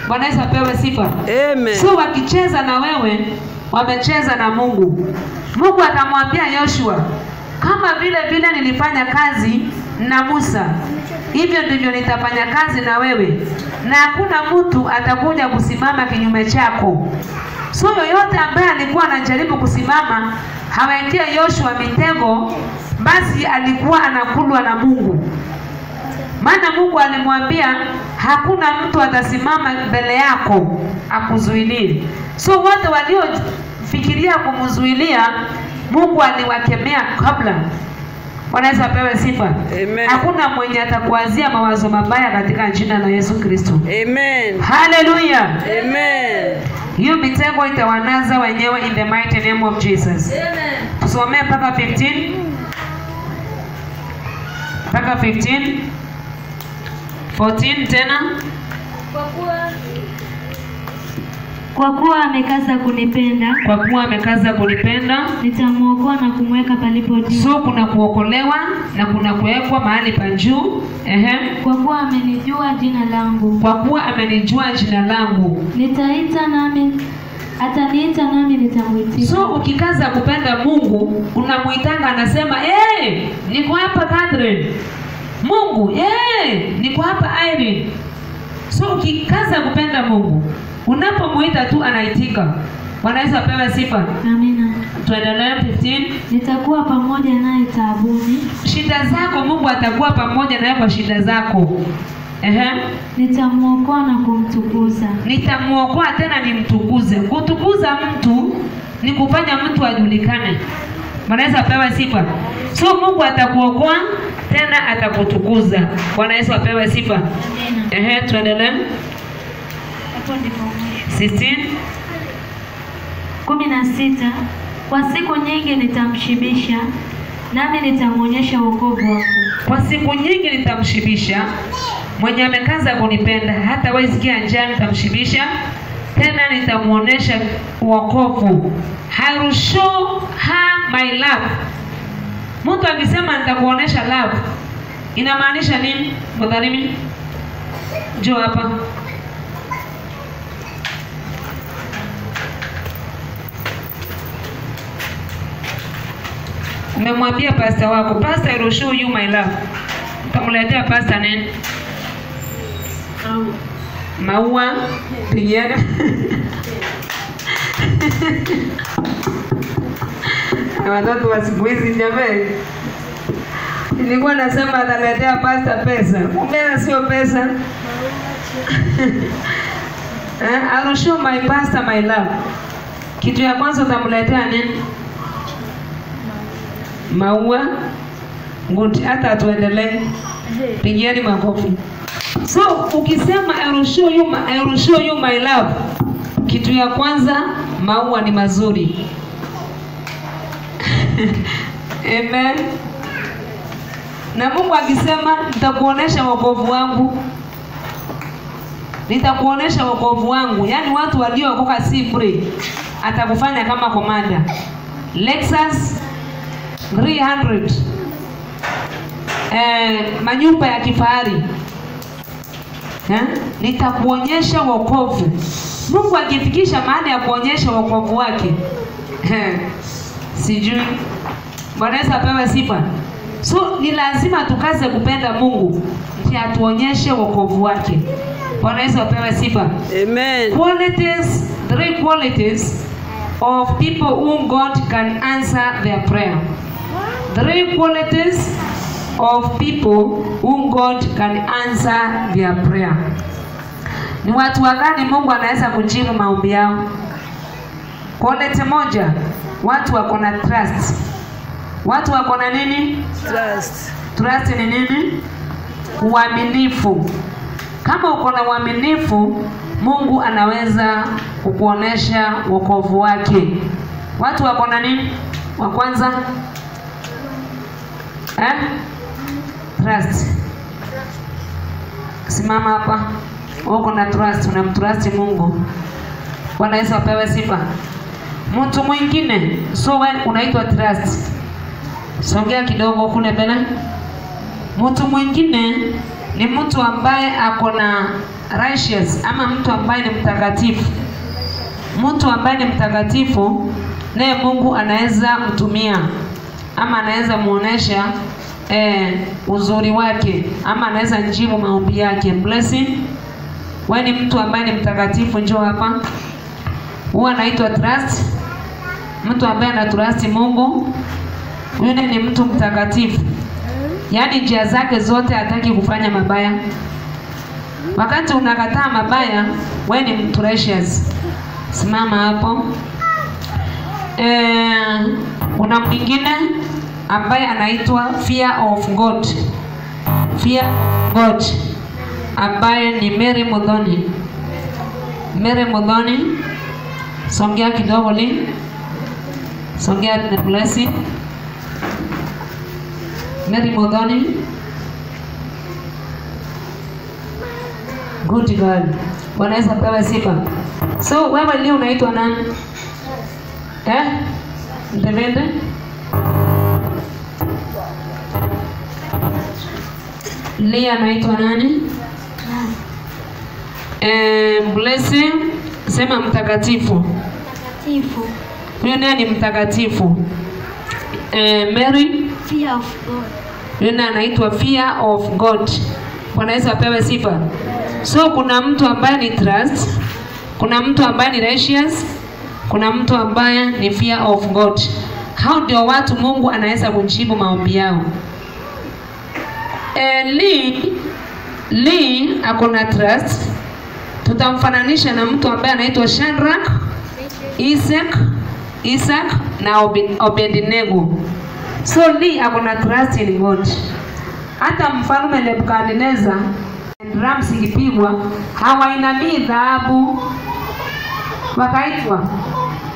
Wanaweza pewa sifa. Amen. So wakicheza na wewe, wamecheza na Mungu. Mungu akamwambia Yoshua, kama vile nilifanya kazi na Musa, hivyo ndivyo nitafanya kazi na wewe, na hakuna mtu atakuja kusimama kinyume chako. So yoyote ambaye alikuwa anajaribu kusimama hawekea Yoshua mitego, basi alikuwa anakulwa na Mungu. Maana Mungu alimwambia hakuna mtu atasimama mbele yako akuzuilie. So wote waliofikiria kumzuilia, Mungu aliwakemea kabla. Wanaweza pewe sifa. Amen. Hakuna mwenye atakuazia mawazo mabaya katika jina la Yesu Kristo. Amen. Hallelujah. Amen. Hiyo mitego itawanaza wenyewe in the mighty name of Jesus. Amen. Tusomee mpaka 15. Mpaka 15. 14 tena. Kwa kuwa amekaza kunipenda, Kwa kuwa amekaza kunipenda, nitamwokoa na kumweka palipo juu. so kuna kuokolewa na kuna kuwekwa mahali pa juu. Kwa kuwa amenijua jina langu, Kwa kuwa amenijua jina langu. nitaita nami ataniita nami nitamwitika. So ukikaza kupenda Mungu, unamuitanga, anasema niko hapa Catherine. Mungu, niko hapa Irene. So ukikaza kupenda Mungu, unapomuita tu anaitika. Wanaweza pewa sifa. Amina. Tuendelee 15. Nitakuwa pamoja naye taabuni, Shida zako Mungu atakuwa pamoja nawe kwa shida zako. nitamwokoa na kumtukuza. Nitamuokoa tena nimtukuze. Kutukuza mtu ni kufanya mtu ajulikane. Wanaweza pewa sifa. So Mungu atakuokoa tena atakutukuza. Bwana Yesu apewe sifa. Amina. Tuendelee. Hapo ndipo mwisho. 16. 16. Kwa siku nyingi nitamshibisha, nami nitamwonyesha wokovu wangu. Kwa siku nyingi nitamshibisha, Mwenye amekaza kunipenda hata waisikia njaa nitamshibisha, tena nitamuonesha wokovu. I will show her my love. Mtu akisema nitakuonesha love, inamaanisha nini? Mwadhalimu, njoo hapa. Umemwambia pastor wako, pastor I will show you my love. Utamletea pastor nini? Maua, pigiana. Watoto wa siku hizi jamani. Nilikuwa nasema ataletea pastor pesa. Kumbe sio pesa. I will show my pastor my love. Kitu ya kwanza utamletea nini? Maua. Good, hata tuendelee. Pigiani makofi. So ukisema I will show you my love, kitu ya kwanza maua ni mazuri. Amen. Na Mungu akisema nitakuonesha wokovu wangu, nitakuonesha wokovu wangu, yani watu waliookoka si free, atakufanya kama komanda. Lexus 300, manyumba ya kifahari. Nitakuonyesha wokovu. Mungu akifikisha mahali ya kuonyesha wokovu wake, sijui. Bwana Yesu apewe sifa. So ni lazima tukaze kupenda Mungu ili atuonyeshe wokovu wake. Bwana Yesu apewe sifa. Amen. Qualities, 3 qualities of people whom God can answer their prayer. 3 qualities of people whom God can answer their prayer. Ni watu wagani Mungu anaweza kujibu maombi yao? Quality moja, watu wako na trust. Watu wako na nini? Trust. Trust ni nini? Uaminifu. Kama uko na uaminifu, Mungu anaweza kukuonesha wokovu wake. Watu wako na nini? Wa kwanza trust. Simama hapa. Uko na trust, unamtrust Mungu. Bwana Yesu apewe sifa. Mtu mwingine, so wewe unaitwa trust. Songea kidogo kule mbele. Mtu mwingine ni mtu ambaye ako na righteous, ama mtu ambaye ni mtakatifu. Mtu ambaye ni mtakatifu naye Mungu anaweza mtumia, ama anaweza muonesha uzuri wake, ama anaweza jibu maombi yake. Blessing. Wewe ni mtu ambaye ni mtakatifu, njoo hapa. Huwa anaitwa trust. Mtu ambaye anatrust Mungu, yule ni mtu mtakatifu. Yaani njia zake zote hataki kufanya mabaya. Wakati unakataa mabaya, wewe ni mtu righteous. Simama hapo. Kuna mwingine ambaye anaitwa fear of God. Fear of God, ambaye ni Mary Muthoni. Mary Muthoni, songea kidogo li. Songea the blessing. Mary Muthoni. Good girl. Bwana Yesu apewe sifa. So wewe leo unaitwa nani? Ndevende? Lia anaitwa nani? Blessing, sema mtakatifu. Mtakatifu. Huyo naye ni mtakatifu. Mary, Fear of God. huyo anaitwa fear of God. Bwana Yesu apewe sifa. So kuna mtu ambaye ni trust, kuna mtu ambaye ni righteous, kuna mtu ambaye ni fear of God. Hao ndio watu Mungu anaweza kujibu maombi yao. Lee akona trust. Tutamfananisha na mtu ambaye anaitwa Shadrach, Isaac na Abednego. So Lee akona trust in God. Hata mfalme Nebukadnezar, drums ikipigwa, hawainamii dhahabu. Wakaitwa.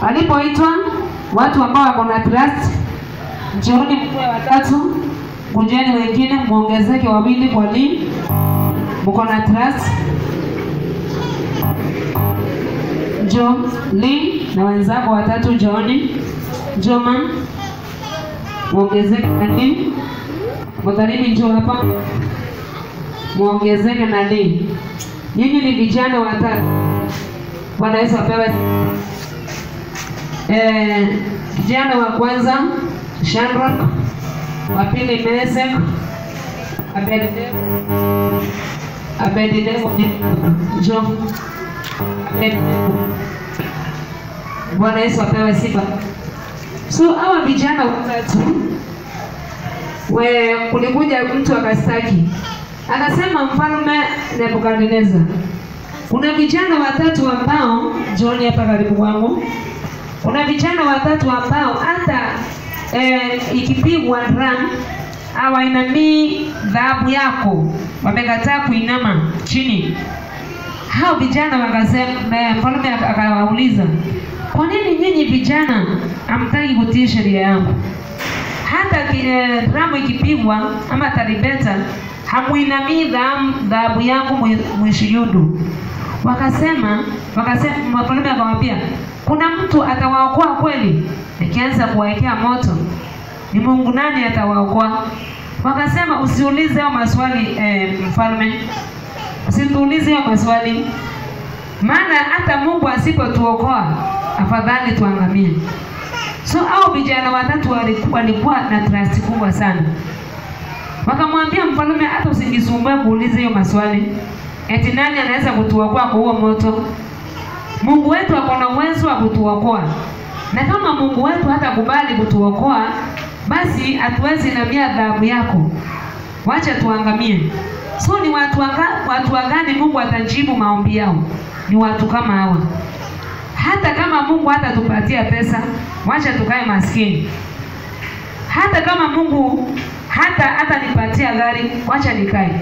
Walipoitwa watu ambao wako na trust, njooni mkue watatu, kujeni wengine muongezeke wawili kwa Lee. Mko na trust? Jo, Lee na wenzako watatu Johnny, Joma, muongezeke na Lee. Mwadharibi njoo hapa. Muongezeke na Lee. Nyinyi ni vijana watatu. Bwana Yesu apewe. Kijana wa kwanza Shandrock, wa pili Mesek, Abednego Jo. Bwana Yesu apewe sifa. So hawa vijana watatu, kulikuja mtu akastaki. Akasema Mfalme Nebukadneza, kuna vijana watatu ambao John hapa karibu kwangu. Kuna vijana watatu ambao hata ikipigwa drum hawainamii dhahabu yako. Wamekataa kuinama chini. Hao vijana wakasema, Mfalme akawauliza, kwa nini nyinyi vijana hamtaki kutii sheria yangu? Hata drum ikipigwa ama tarumbeta hamuinamii dhahabu yangu mwishuhudu. Wakasema Mfalme akamwambia, kuna mtu atawaokoa kweli? Nikianza kuwaekea moto, ni Mungu nani atawaokoa? Wakasema usiulize hayo maswali Mfalme. Usituulize hayo maswali. Maana hata Mungu asipotuokoa afadhali tuangamie. So hao vijana watatu walikuwa na trust kubwa sana. Wakamwambia Mfalme, hata usijisumbue kuuliza hiyo maswali. Eti nani anaweza kutuokoa kwa huo moto? Mungu wetu ako na uwezo wa kutuokoa. Na kama Mungu wetu hatakubali kutuokoa, basi hatuwezi namia dhahabu yako. Wacha tuangamie. So ni watu gani Mungu atajibu maombi yao? Ni watu kama hawa. Hata kama Mungu hatatupatia pesa, wacha tukae maskini. Hata kama Mungu hata nipatia gari, wacha nikae.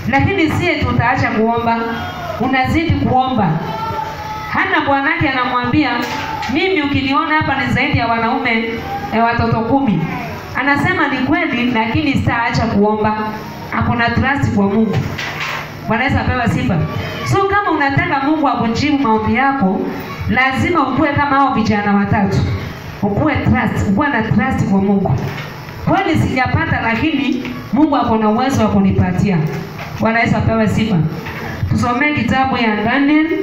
Lakini sie tutaacha kuomba. Unazidi kuomba. Hana bwanake anamwambia, mimi ukiniona hapa ni zaidi ya wanaume watoto 10. Anasema ni kweli, lakini sitaacha kuomba. Hakuna trust kwa Mungu. Bwana Yesu apewe sifa. So kama unataka Mungu akujibu maombi yako, lazima ukue kama hao vijana watatu. Ukue na trust kwa Mungu. Kweli sijapata, lakini Mungu ako na uwezo wa kunipatia. Bwana Yesu apewe sifa. Tusomee kitabu ya Daniel 3.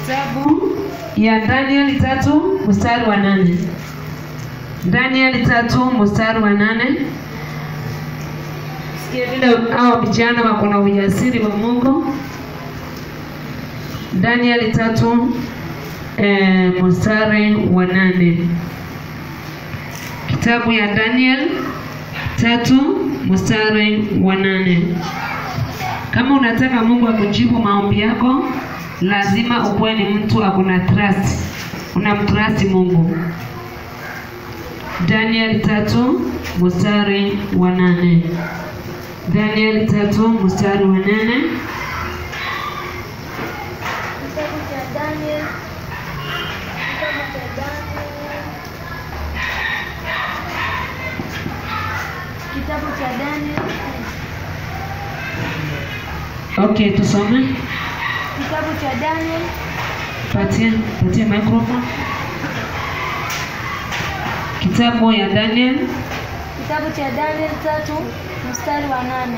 Kitabu ya Daniel 3 mstari wa 8. Daniel 3 mstari wa 8. Sikia vile hao vijana wako na ujasiri wa Mungu. Daniel 3 mstari wa 8. Kitabu ya Daniel 3 mstari wa 8. Kama unataka Mungu akujibu maombi yako, lazima ukuwe ni mtu akuna trust. Unamtrust Mungu. Daniel 3 mstari wa 8. Daniel 3 mstari wa 8. Kitabu cha Daniel. Okay, tusome. Kitabu cha Daniel. Patia microphone. Kitabu ya Daniel. Kitabu cha Daniel 3 mstari wa 8.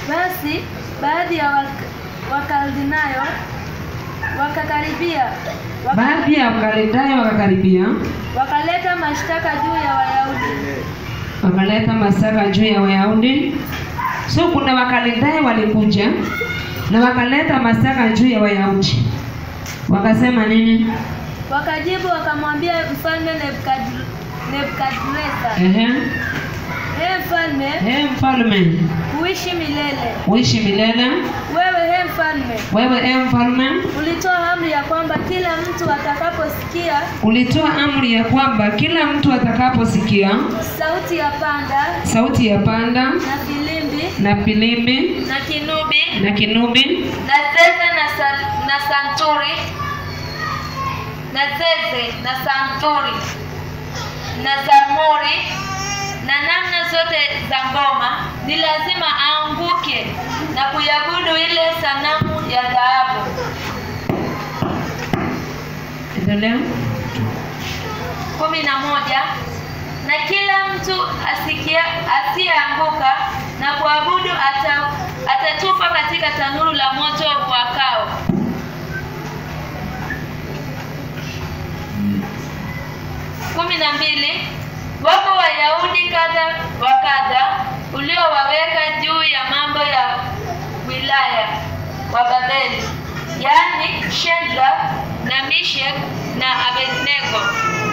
Basi baadhi ya Wakaldinayo wakakaribia. Baadhi ya Wakaldinayo wakakaribia. Wakaleta mashtaka juu ya Wayahudi. So kuna Wakaldinayo walikuja na wakaleta mashtaka juu ya Wayahudi. Wakasema nini? Wakajibu wakamwambia Mfalme Nebukadneza. Mfalme. Uishi milele. Wewe mfalme. Ulitoa amri ya kwamba kila mtu atakaposikia sauti ya panda na filimbi na kinubi na zeze na santuri na zamori na namna zote za ngoma, ni lazima aanguke na kuiabudu ile sanamu ya dhahabu. Endelea. 11. Na kila mtu asiyeanguka na kuabudu atatupwa katika tanuru la moto wakao. 12. Wapo Wayahudi kadha wa kadha uliowaweka juu ya mambo ya wilaya wa Babeli, yaani Shadrach na Meshach na Abednego.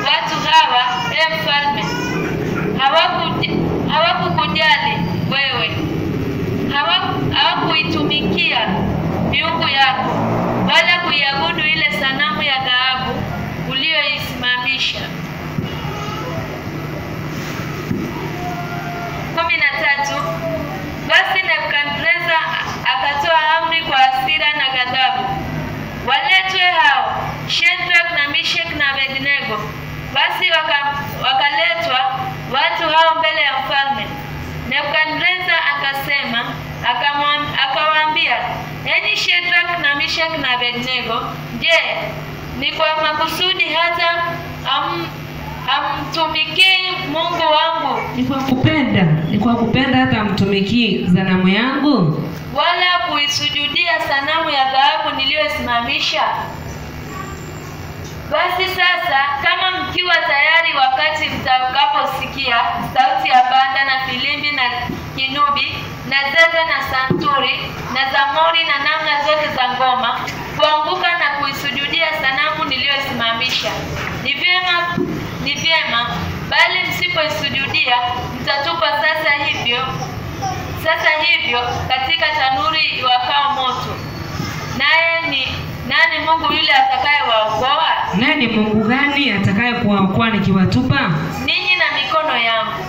Watu hawa, mfalme, hawakukujali wewe, hawakuitumikia miungu yako, wala kuiabudu ile sanamu ya dhahabu uliyoisimamisha. 13. Basi Nebukadneza akatoa amri kwa hasira na ghadhabu, waletwe hao Shadrach na Meshach na Abednego. Basi wakaletwa watu hao mbele ya mfalme. Nebukadneza akasema, akawaambia, enyi Shadrach na Meshach na Abednego, je, ni kwa makusudi hata hamtumikii Mungu wangu? Ni kwa kupenda hata hamtumikii sanamu yangu, wala kuisujudia sanamu ya dhahabu niliyosimamisha? Basi sasa, kama mkiwa tayari, wakati mtakaposikia sauti ya banda na filimbi na kinubi na zeze na santuri na zamori na namna zote za ngoma, kuanguka na kuisujudia sanamu niliyosimamisha, ni vyema, bali msipoisujudia mtatupa sasa hivyo katika tanuri iwakao moto. Naye ni nani Mungu yule atakayewaokoa? Nani Mungu gani atakaye kuwaokoa nikiwatupa ninyi na mikono yangu?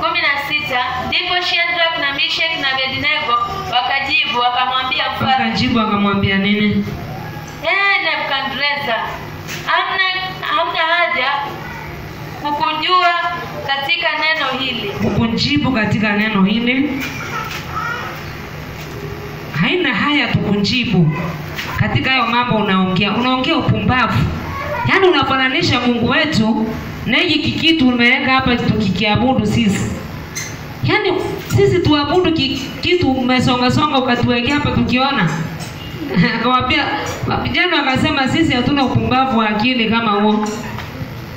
16. Ndipo Shadrach na Meshach na Abednego wakajibu wakamwambia nini? Nebukadneza, hamna haja kukujua katika neno hili. Kukujibu katika neno hili? Haina haya tukujibu katika hayo mambo unaongea upumbavu. Yaani unafananisha Mungu wetu na hiki kitu umeweka hapa tukikiabudu sisi. Yaani sisi tuabudu kitu umesonga ukatuwekea hapa tukiona. Akamwambia vijana, akasema sisi hatuna upumbavu wa akili kama huo.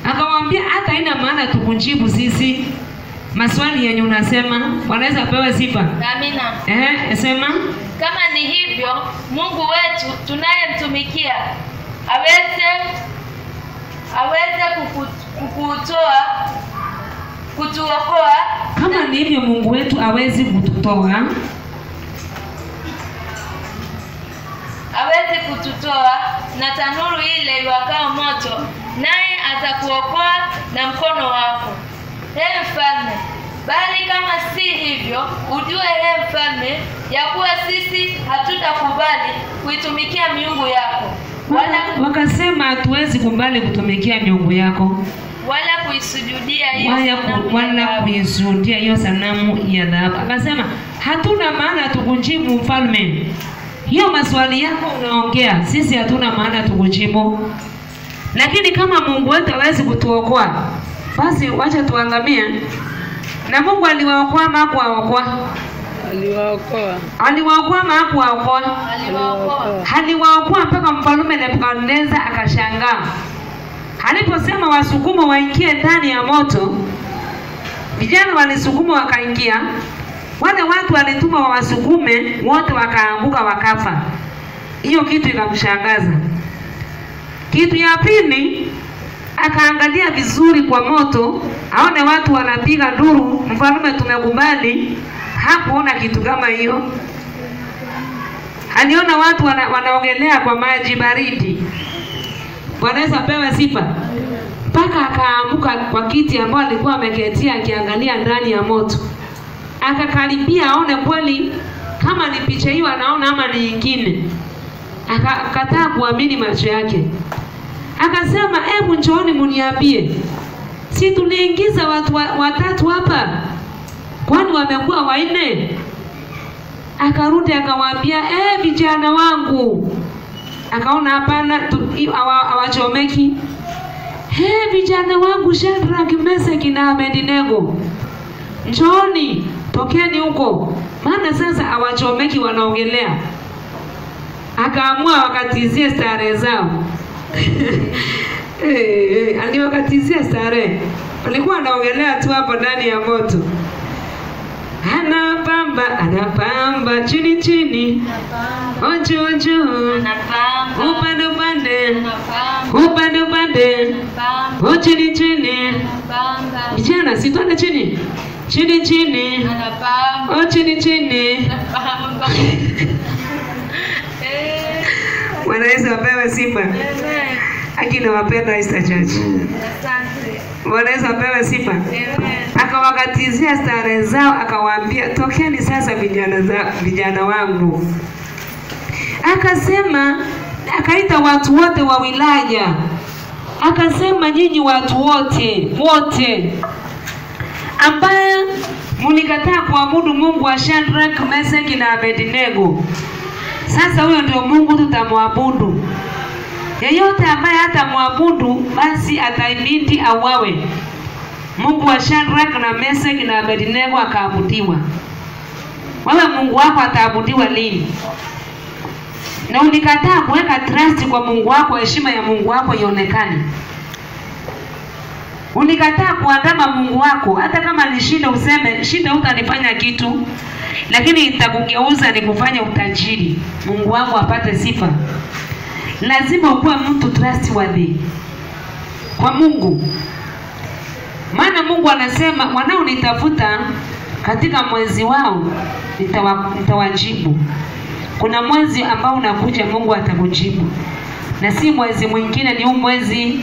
Akamwambia hata haina maana tukujibu sisi maswali yenye unasema. Wanaweza pewa sifa. Amina. Sema. Kama ni hivyo, Mungu wetu tunayemtumikia aweze kutuokoa. Kama ni hivyo, Mungu wetu hawezi kututoa na tanuru ile iwakao moto, naye atakuokoa na mkono wako, mfalme. Bali kama si hivyo, ujue mfalme, ya kuwa sisi hatutakubali kuitumikia miungu yako, wakasema hatuwezi kubali kutumikia miungu yako, wala kuisujudia hiyo sanamu ya dhahabu. Akasema hatuna maana tukujibu mfalme. Hiyo maswali yako unaongea, sisi hatuna maana tukujibu. Lakini kama Mungu wetu hawezi kutuokoa, basi wacha tuangamie. Na Mungu aliwaokoa ama hakuwaokoa? Aliwaokoa ama hakuwaokoa? Aliwaokoa mpaka mfalme Nebukadneza akashangaa. Aliposema wasukuma waingie ndani ya moto, vijana walisukuma wakaingia. Wale watu walituma wawasukume, wote wakaanguka wakafa. Hiyo kitu ikamshangaza. Kitu ya pili, akaangalia vizuri kwa moto, aone watu wanapiga nduru, mfalme tumekubali. Hakuona kitu kama hiyo. Aliona watu wanaogelea kwa maji baridi. Wanaweza pewa sifa. Mpaka akaamka kwa kiti ambacho alikuwa ameketia akiangalia ndani ya moto. Akakaribia aone kweli kama ni picha hiyo anaona ama ni nyingine. Akakataa kuamini macho yake. Akasema, hebu njooni mniambie, si tuliingiza watu watatu hapa, kwani wamekuwa wanne? Akarudi akawaambia, vijana wangu. Akaona hapana hawachomeki. Vijana wangu Shadrach, Meshach na Abednego, njooni, tokeni huko, maana sasa hawachomeki, wanaongelea. Akaamua wakatizie starehe zao. Aliwakatizia starehe. Walikuwa wanaongelea tu hapo ndani ya moto. Anapamba chini chini, ojo upande upande, chini chini. Vijana, si tuende chini chini, chini chini. Bwana Yesu apewe sifa. Akina wapenda Easter Church. Bwana Yesu apewe sifa. Akawakatizia starehe zao, akawaambia, tokeni sasa vijana wangu. Akasema, akaita watu wote wa wilaya. Akasema, nyinyi watu wote ambaye mlikataa kuabudu Mungu wa Shadrach, Meshach na Abednego, sasa huyo ndio Mungu tutamwabudu. Yeyote ambaye hatamwabudu basi ataibidi auawe. Mungu wa Shadrach na Meshach na Abednego akaabudiwa. Wewe Mungu wako ataabudiwa lini? Na ulikataa kuweka trust kwa Mungu wako, heshima ya Mungu wako ionekane. Ulikataa kuandama Mungu wako, hata kama ni shida useme, shida hutanifanya kitu, lakini itakugeuza ni kufanya utajiri. Mungu wako apate sifa. Lazima ukuwe mtu trustworthy kwa Mungu. Maana Mungu anasema, wanaonitafuta katika mwezi wao nitawajibu. Kuna mwezi ambao unakuja Mungu atakujibu. Na si mwezi mwingine, ni mwezi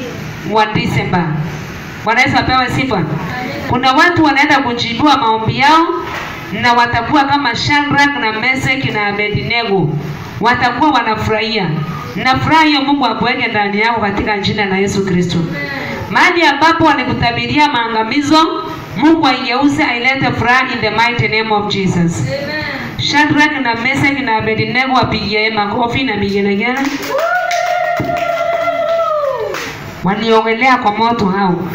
wa Disemba. Bwana Yesu apewe sifa. Kuna watu wanaenda kujibiwa maombi yao na watakuwa kama Shadrach na Meshach na Abednego. Watakuwa wanafurahia. Na furaha hiyo Mungu akuweke ndani yako katika jina la Yesu Kristo. Mahali ambapo wanikutabiria maangamizo, Mungu aigeuze ailete furaha in the mighty name of Jesus. Amen. Shadrach na Meshach na Abednego wapigie makofi na vigelegele. Waliongelea kwa moto hao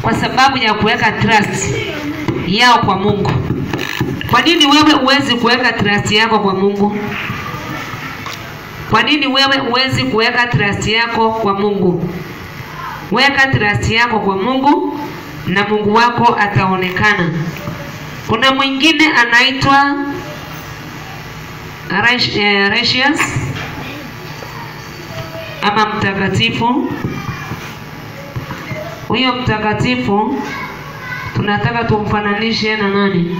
kwa sababu ya kuweka trust yao kwa Mungu. Kwa nini wewe uwezi kuweka trust yako kwa Mungu? Kwa nini wewe uwezi kuweka trust yako kwa Mungu? Weka trust yako kwa Mungu na Mungu wako ataonekana. Kuna mwingine anaitwa Righteous ama mtakatifu. Huyo mtakatifu tunataka tumfananishe na nani?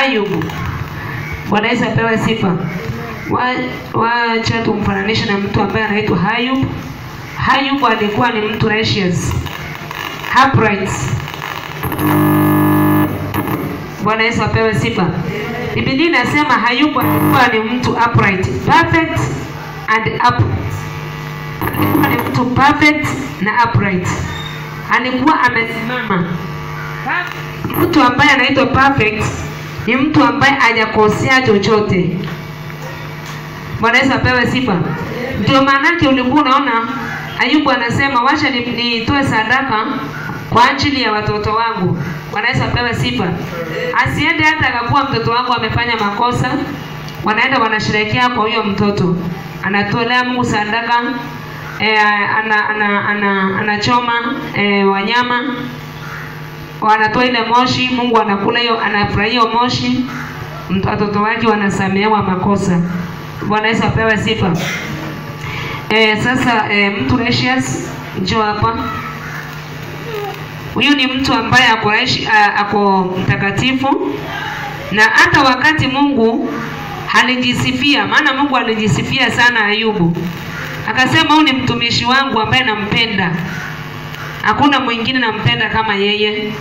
Ayubu. Bwana Yesu apewe sifa. Wacha tumfananishe na mtu ambaye anaitwa Ayubu. Ayubu alikuwa ni mtu righteous, upright. Bwana Yesu apewe sifa. Biblia inasema Ayubu alikuwa ni mtu upright, perfect and upright. Alikuwa ni mtu perfect na upright. Alikuwa amesimama. Mtu ambaye anaitwa perfect ni mtu ambaye hajakosea chochote. Bwana Yesu apewe sifa. Ndio maana yake ulikuwa unaona Ayubu anasema, wacha nitoe sadaka kwa ajili ya watoto wangu. Bwana Yesu apewe sifa. Asiende hata akakuwa mtoto wangu amefanya makosa, wanaenda wanasherehekea kwa huyo mtoto. Anatolea Mungu sadaka, anachoma wanyama, wanatoa ile moshi, Mungu anakula hiyo, anafurahia moshi, watoto wake wanasamehewa makosa. Bwana Yesu apewe sifa. Sasa mtu righteous njoo hapa. Huyu ni mtu ambaye ako mtakatifu, na hata wakati Mungu alijisifia, maana Mungu alijisifia sana Ayubu. Akasema, huyu ni mtumishi wangu ambaye nampenda. Hakuna mwingine nampenda kama yeye.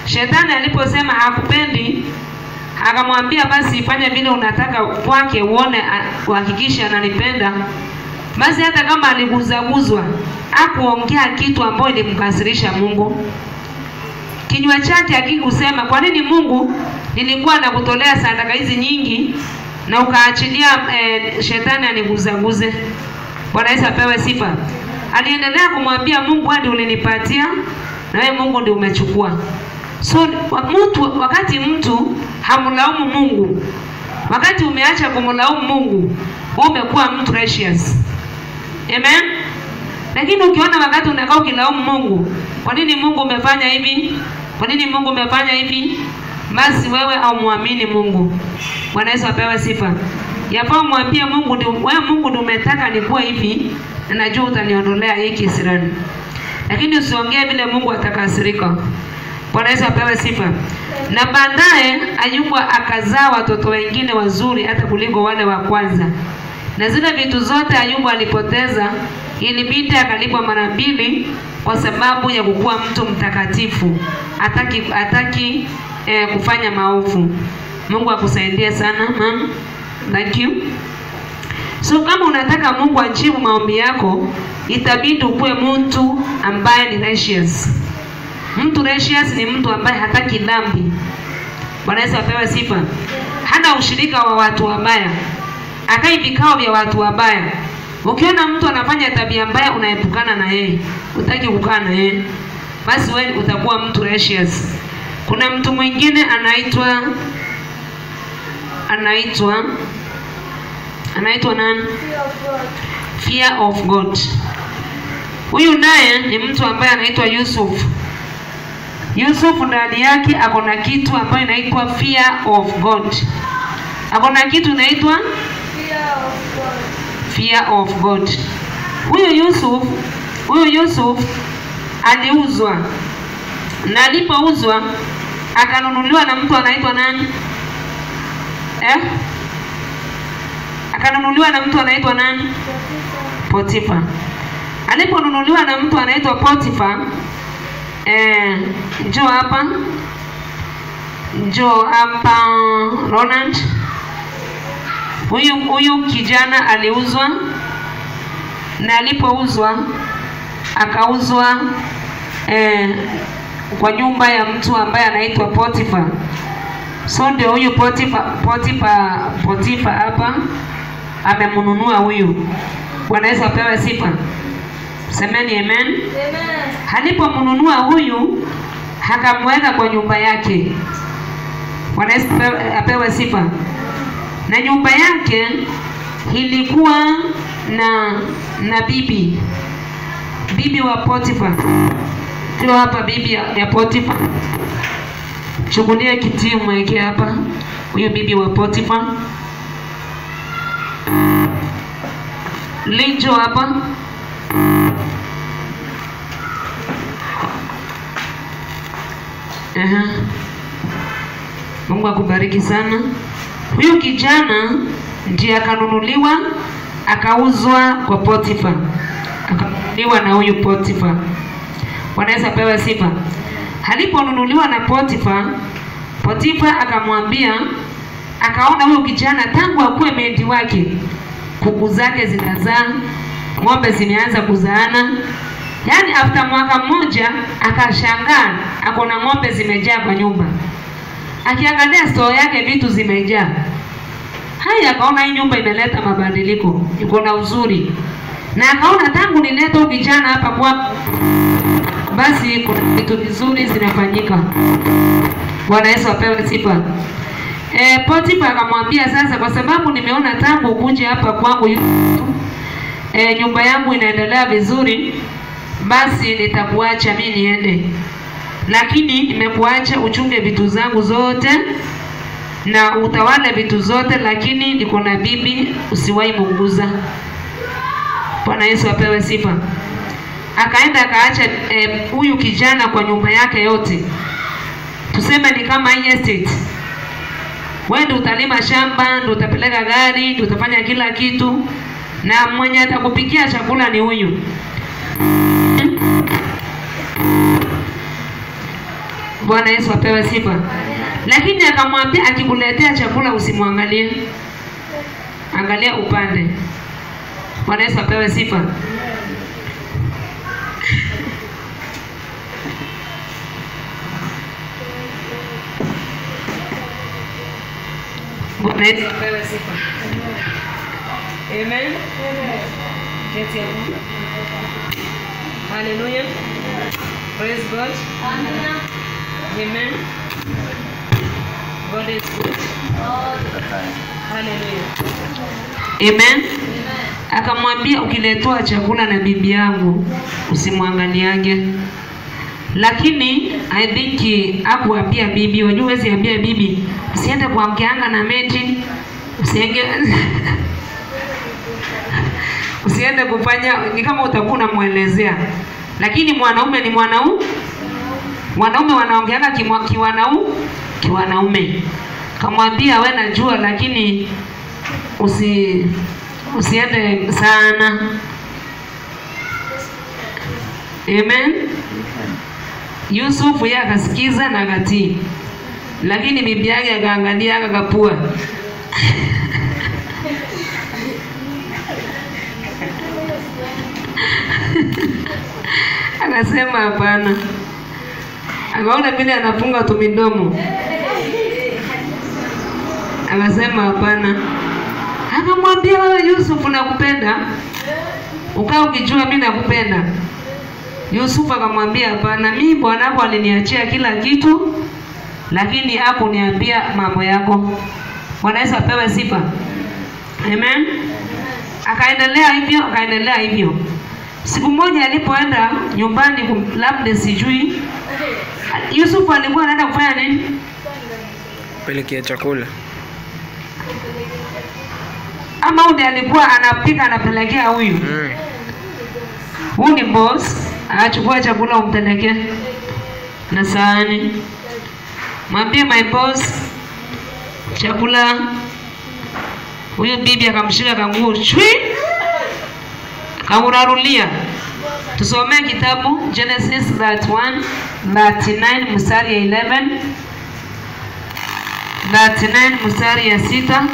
Shetani aliposema hakupendi, Akamwambia basi fanya vile unataka kwake uone uhakikishe ananipenda. Basi hata kama aliguzaguzwa, hakuongea kitu ambacho ilimkasirisha Mungu. Kinywa chake hakikusema kwa nini Mungu nilikuwa nakutolea sadaka hizi nyingi na ukaachilia shetani aniguzaguze. Bwana Yesu apewe sifa. Aliendelea kumwambia Mungu, hadi ulinipatia na wewe Mungu ndio umechukua. So wakati mtu hamlaumu Mungu, wakati umeacha kumlaumu Mungu, umekuwa mtu righteous. Amen. Lakini ukiona wakati unakaa ukilaumu Mungu, kwa nini Mungu umefanya hivi? Kwa nini Mungu umefanya hivi? Basi wewe au muamini Mungu. Bwana Yesu apewe sifa. Yafaa mwambie Mungu, wewe Mungu ndio umetaka nikuwe hivi, na najua utaniondolea hiki kisirani. Lakini usiongee vile Mungu atakasirika. Bwana Yesu apewe sifa. Na baadaye Ayubu akazaa watoto wengine wazuri hata kuliko wale wa kwanza. Na zile vitu zote Ayubu alipoteza, ilibidi akalipwa mara 2 kwa sababu ya kukuwa mtu mtakatifu. Hataki kufanya maovu. Mungu akusaidie sana, mama. Thank you. So kama unataka Mungu ajibu maombi yako, itabidi ukuwe mtu ambaye ni righteous. Mtu righteous ni mtu ambaye hataki dhambi. Bwana Yesu apewe sifa. Hana ushirika wa watu wabaya. Akai vikao vya watu wabaya. Ukiona mtu anafanya tabia mbaya, unaepukana na yeye. Utaki kukaa na yeye. Basi wewe utakuwa mtu righteous. Kuna mtu mwingine anaitwa nani? Fear of God. Huyu naye ni mtu ambaye anaitwa Yusuf. Yusuf ndani yake akona kitu ambayo inaitwa fear of God. Akona kitu inaitwa fear of God. Huyu Yusuf aliuzwa. Na alipouzwa akanunuliwa na mtu anaitwa nani? Akanunuliwa na mtu anaitwa nani? Potifa. Aliponunuliwa na mtu anaitwa Potifa, njoo hapa Ronald. Huyu kijana aliuzwa, na alipouzwa akauzwa kwa nyumba ya mtu ambaye anaitwa Potifa. So ndio huyu Potifa hapa amemnunua huyu. Bwana Yesu apewe sifa. Semeni amen. Amen. Alipomnunua huyu, akamweka kwa nyumba yake. Bwana Yesu apewe sifa. Na nyumba yake ilikuwa na bibi wa Potifa. Ndio hapa bibi ya Potifa. Chukulia kiti mweke hapa. Huyo bibi wa Potifa. Lijo hapa. Mungu akubariki sana. Huyu kijana ndiye akanunuliwa, akauzwa kwa Potifa. Akanunuliwa na huyu Potifa. Bwana Yesu apewe sifa. Aliponunuliwa na Potifa akamwambia, akaona huyu kijana tangu akuwe mendi wake, kuku zake zinazaa, ng'ombe zimeanza kuzaana. Yaani after mwaka mmoja akashangaa akona ng'ombe zimejaa kwa nyumba. Akiangalia store yake vitu zimejaa. Haya, akaona hii nyumba imeleta mabadiliko, iko na uzuri. Na akaona tangu nileta kijana hapa kwa basi kuna vitu vizuri zinafanyika. Bwana Yesu apewe sifa. Potifa akamwambia, sasa kwa sababu nimeona tangu kuje hapa kwangu nyumba yangu inaendelea vizuri, basi nitakuacha mimi niende. Lakini nimekuacha uchunge vitu zangu zote na utawale vitu zote, lakini niko na bibi, usiwahi munguza. Bwana Yesu apewe sifa. Akaenda akaacha huyu kijana kwa nyumba yake yote. Tuseme ni kama hii estate. Wewe ndio utalima shamba, ndio utapeleka gari, ndio utafanya kila kitu, na mwenye atakupikia chakula ni huyu. Bwana Yesu apewe sifa. Lakini akamwambia akikuletea chakula usimwangalie. Angalia upande. Bwana Yesu apewe sifa. Bwana Yesu apewe sifa. Amen. Keti hapo. Hallelujah. Praise God. Amen. God is good. Hallelujah. Amen. Akamwambia ukiletea chakula na bibi yangu usimwangaliange. Lakini I think hakuambia bibi, wajua huwezi ambia bibi usiende kuamkianga na meti, usiende kufanya, ni kama utakuwa unamuelezea. Lakini mwanaume ni wanaume wanaongeanga kiwanaume. Kamwambia wewe najua, lakini usiende sana. Amen. Yusufu yeye akasikiza na akatii. Lakini bibi yake akaangalia akakapua. Akasema hapana. Akaona vile anafunga tu midomo. Akasema hapana. Akamwambia wewe Yusufu nakupenda. Ukao ukijua mimi nakupenda. Yusufu akamwambia hapana, mimi bwana wako aliniachia kila kitu, lakini hakuniambia mambo yako. Bwana Yesu apewe sifa. Amen. Akaendelea hivyo. Siku moja alipoenda nyumbani, labda sijui Yusufu alikuwa anaenda kufanya nini? Pelekea chakula. Ama huyu alikuwa anapika anapelekea huyu. Huyu ni boss, achukua chakula umpelekee na sahani. Mwambie my boss chakula. Huyu bibi akamshika kanguo chui, akamurarulia. Tusomee kitabu Genesis 31:39 mstari ya 11, 39 mstari ya 6.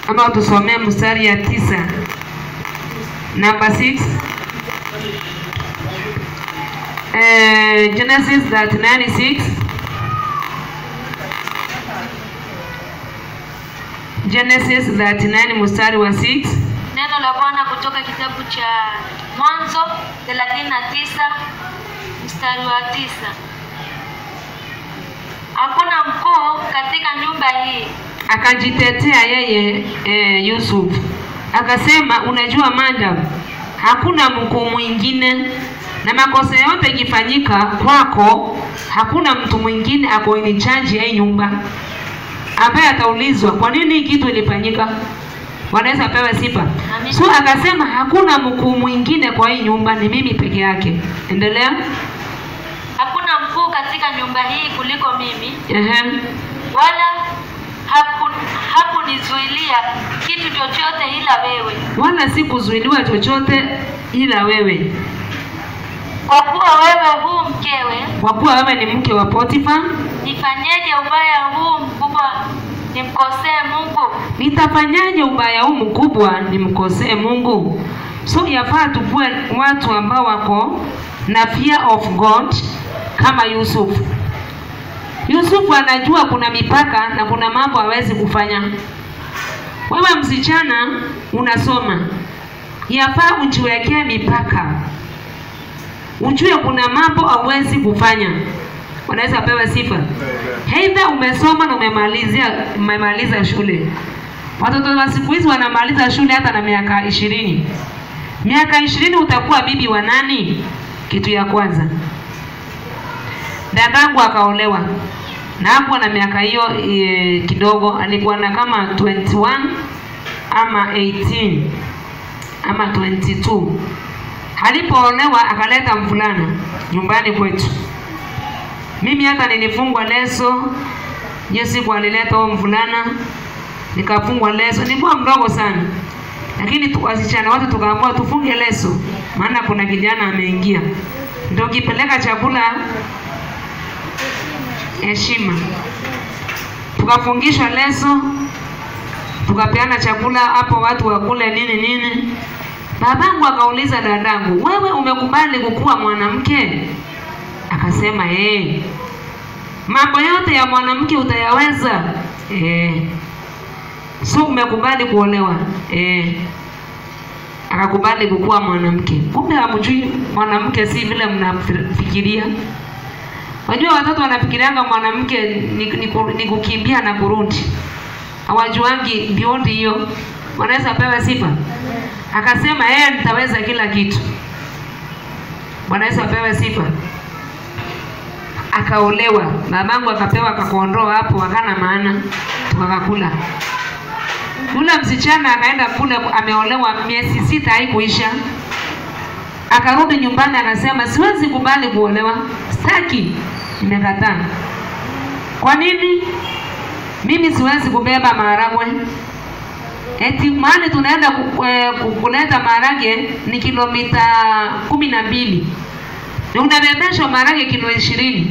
Ama tusomee mstari ya 9. Number 6. Genesis 39:6. Genesis 39 mstari wa 6. Neno la Bwana kutoka kitabu cha Mwanzo 39 mstari wa 9. Hakuna mkuu katika nyumba hii. Akajitetea yeye Yusuf. Akasema unajua madam, hakuna mkuu mwingine, na makosa yote ikifanyika kwako hakuna mtu mwingine ako in charge ya nyumba ambaye ataulizwa kwa nini kitu ilifanyika. Wanaweza pewa sifa. So akasema hakuna mkuu mwingine kwa hii nyumba, ni mimi peke yake. Endelea. Hakuna mkuu katika nyumba hii kuliko mimi. Wala hakunizuilia kitu chochote ila wewe. Wala sikuzuiliwa chochote ila wewe. Kwa kuwa wewe huu mkewe. Kwa kuwa wewe ni mke wa Potifa. Nifanyeje ubaya huu mkubwa nimkosee Mungu? Nitafanyaje ubaya huu mkubwa nimkosee Mungu? So yafaa tukuwe watu ambao wako na fear of God kama Yusuf. Yusuf anajua kuna mipaka na kuna mambo hawezi kufanya. Wewe msichana unasoma, yafaa ujiwekee mipaka. Ujue kuna mambo hawezi kufanya. Wanaweza pewa sifa. Heidha umesoma na umemaliza shule. Watoto wa siku hizi wanamaliza shule hata na miaka 20. Miaka 20 utakuwa bibi wa nani? Kitu ya kwanza. Dadangu akaolewa. Na hapo na miaka hiyo kidogo, alikuwa na kama 21 ama 18 ama 22. Alipoolewa akaleta mvulana nyumbani kwetu. Mimi hata nilifungwa leso. Hiyo siku alileta huyo mvulana, nikafungwa leso. Nilikuwa mdogo sana. Lakini wasichana wote tukaamua tufunge leso, maana kuna kijana ameingia. Ndio ukipeleka chakula heshima. Tukafungishwa leso, tukapeana chakula hapo watu wakule nini. Babangu akauliza dadangu, wewe umekubali kukuwa mwanamke? Akasema mambo yote ya mwanamke utayaweza. So umekubali kuolewa? Akakubali kukuwa mwanamke. Kumbe hamjui mwanamke si vile mnafikiria. Wajua watoto wanafikirianga mwanamke ni kukimbia na kurudi. Hawajuangi beyond hiyo. Wanaweza pewa sifa. Akasema nitaweza kila kitu. Wanaweza pewa sifa. Akaolewa. Babangu akapewa kakondoa hapo wakana maana tukakula. Yule msichana akaenda kule ameolewa miezi 6 haikuisha. Akarudi nyumbani akasema siwezi kubali kuolewa. Sitaki. Nimekataa. Kwa nini? Mimi siwezi kubeba maharagwe. Eti mahali tunaenda kuleta maharage ni kilomita 12. Na unabebesha maharage kilo 20.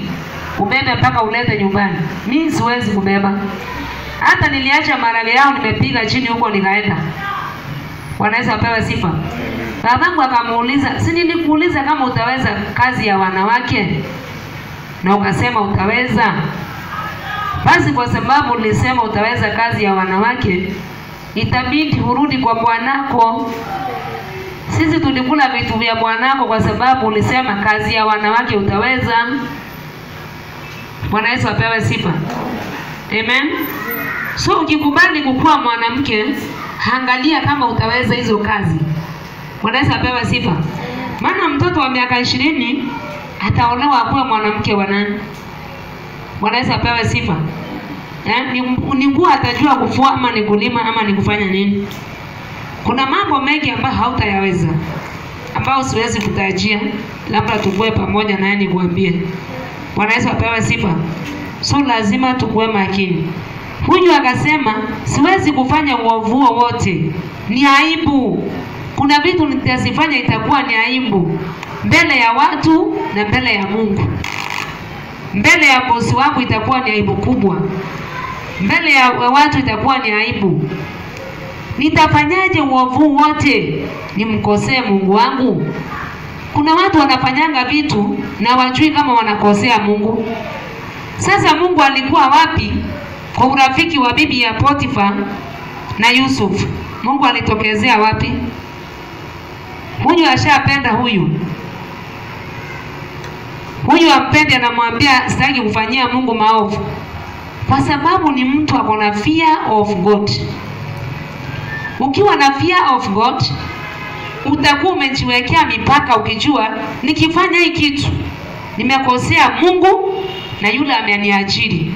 Ubebe mpaka ulete nyumbani. Mimi siwezi kubeba. Hata niliacha maharage yao nimepiga chini huko nikaenda. Wanaweza pewa sifa. Babangu akamuuliza, si nilikuuliza kama utaweza kazi ya wanawake? Na ukasema utaweza. Basi kwa sababu ulisema utaweza kazi ya wanawake, itabidi urudi kwa bwanako. Sisi tulikula vitu vya bwanako kwa sababu ulisema kazi ya wanawake utaweza. Bwana Yesu apewe sifa. Amen. So ukikubali kukuwa mwanamke, angalia kama utaweza hizo kazi. Bwana Yesu apewe sifa. Maana mtoto wa miaka 20 ataolewa kuwa mwanamke wa nani? Bwana Yesu apewe sifa. Ni nguo atajua kufua ama ni kulima ama ni kufanya nini? Kuna mambo mengi ambayo hautayaweza, ambao siwezi kutajia, labda tukue pamoja na yeye nikuambie. Bwana Yesu apewe sifa. So lazima tukue makini. Huyu akasema siwezi kufanya uovu wote. Ni aibu. Kuna vitu nitasifanya itakuwa ni aibu mbele ya watu na mbele ya Mungu. Mbele ya bosi wako itakuwa ni aibu kubwa. Mbele ya watu itakuwa ni aibu. Nitafanyaje uovu wote nimkosee Mungu wangu? Kuna watu wanafanyanga vitu na wajui kama wanakosea Mungu. Sasa Mungu alikuwa wapi kwa urafiki wa bibi ya Potifa na Yusuf? Mungu alitokezea wapi? Huyu ashapenda huyu. Huyu ampende anamwambia sitaki kufanyia Mungu maovu. Kwa sababu ni mtu akona fear of God. Ukiwa na fear of God, utakuwa umejiwekea mipaka ukijua nikifanya hii kitu nimekosea Mungu na yule ameniajiri.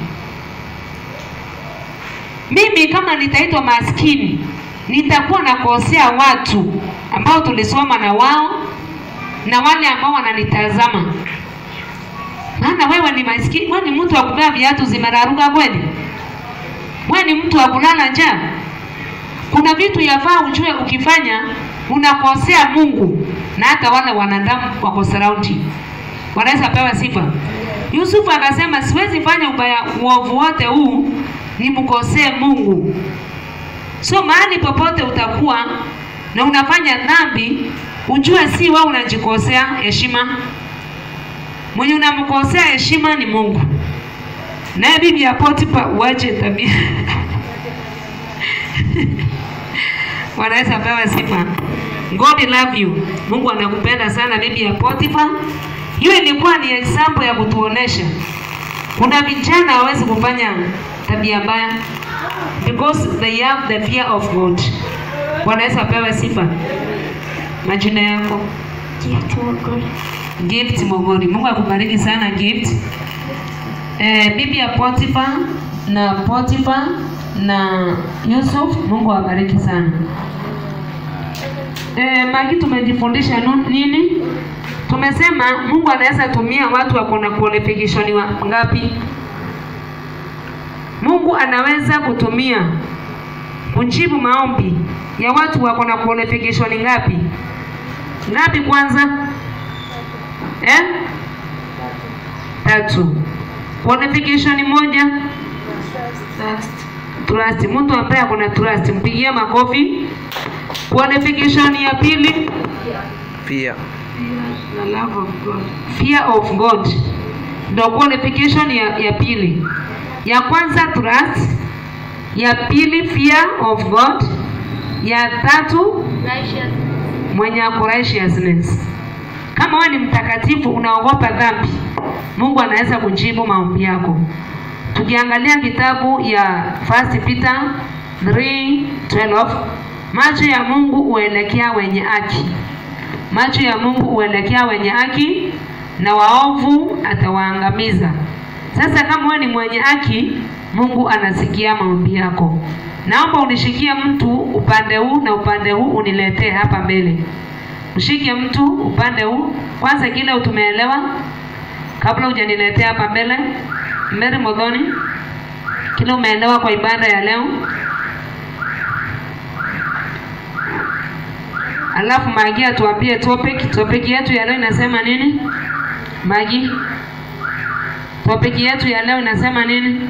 Mimi kama nitaitwa maskini, nitakuwa nakosea watu ambao tulisoma na wao na wale ambao wananitazama. Maana wewe ni maskini, wewe ni mtu wa kuvaa viatu zimeraruka kweli? Wewe ni mtu wa kulala njaa? Kuna vitu yafaa ujue ukifanya unakosea Mungu na hata wale wanadamu wako surrounding. Wanaweza pewa sifa. Yusufu akasema siwezi fanya uovu wote huu nimkosee Mungu. So mahali popote utakuwa na unafanya dhambi, ujue si wewe unajikosea heshima. Mwenye unamkosea heshima ni Mungu. Na bibi ya Potifa uache tabia. Wanaweza pewa sifa. God love you. Mungu anakupenda sana bibi ya Potifa. Hiyo ilikuwa ni example ya kutuonesha kuna vijana hawezi kufanya tabia mbaya because they have the fear of God. Wanaweza pewa sifa. Majina yako? Gift Mogori. Gift Mogori. Mungu akubariki sana Gift. Bibi ya Potifa na Yusuf, Mungu awabariki sana. Magi tumejifundisha nini? Tumesema Mungu anaweza tumia watu wako na qualification ngapi? Mungu anaweza kutumia kujibu maombi ya watu wako na qualification ngapi? Ngapi kwanza? Tatu. Qualification moja, trust. Mtu ambaye akona trust mpigie makofi. Qualification ya pili, Fear. Fear of God. Ndio qualification ya pili. Ya kwanza trust, ya pili fear of God, ya tatu mwenye righteousness. Kama wewe ni mtakatifu unaogopa dhambi, Mungu anaweza kujibu maombi yako. Tukiangalia kitabu ya 1 Peter 3:12, macho ya Mungu huelekea wenye haki. Macho ya Mungu huelekea wenye haki na waovu atawaangamiza. Sasa kama wewe ni mwenye haki, Mungu anasikia maombi yako. Naomba unishikie mtu upande huu na upande huu uniletee hapa mbele. Ushike mtu upande huu. Kwanza kile tumeelewa kabla hujaniletea hapa mbele. Mary Modhoni, kile umeelewa kwa ibada ya leo. Alafu Magi atuambie topic yetu ya leo inasema nini? Magi, topic yetu ya leo inasema nini?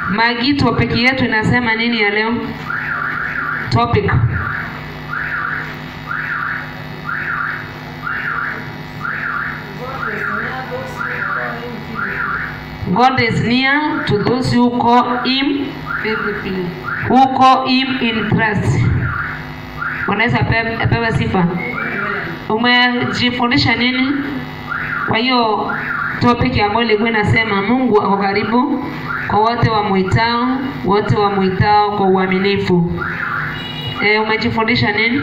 Magi, topic yetu inasema nini ya leo? Topic. God is near to those who call him in trust. Unaweza pewa sifa. Umejifundisha nini? Kwa hiyo topic ambayo ilikuwa inasema Mungu ako karibu kwa wote wamuitao kwa uaminifu. Umejifundisha nini?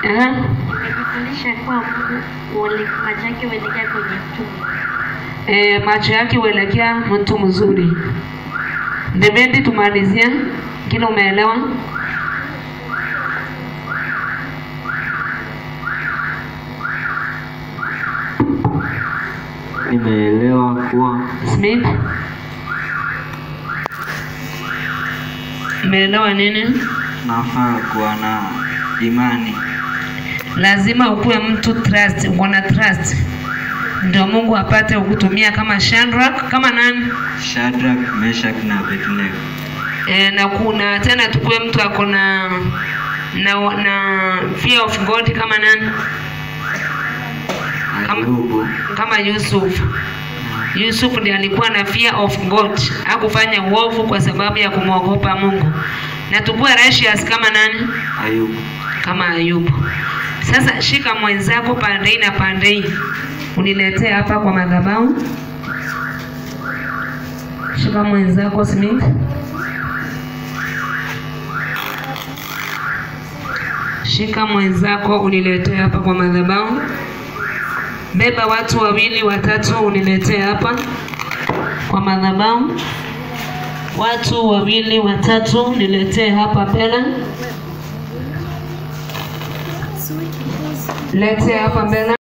Nimefundisha kwa macho yake huelekea kwenye mtu. Macho yake huelekea mtu mzuri. Debendi tumalizia. Kile umeelewa? Nimeelewa kuwa Smith. Umeelewa nini? nafaa kuwa na imani. Lazima ukuwe mtu trust, uko na trust. Ndio Mungu apate kukutumia kama Shadrach, kama nani? Shadrach, Meshach na Abednego. Na kuna tena tukue mtu akona na fear of God kama nani? Kama Yusuf. Yusuf ndiye alikuwa na fear of God. Hakufanya uovu kwa sababu ya kumwogopa Mungu. Na tukue righteous kama nani? Ayubu. Kama Ayubu. Sasa shika mwenzako pande na pande. Uniletee hapa kwa madhabahu. Shika mwenzako Smith. Shika mwenzako uniletee hapa kwa madhabahu. Beba watu 2 watatu uniletee hapa kwa madhabahu. Watu 2 watatu niletee hapa mbele. Letee hapa mbele.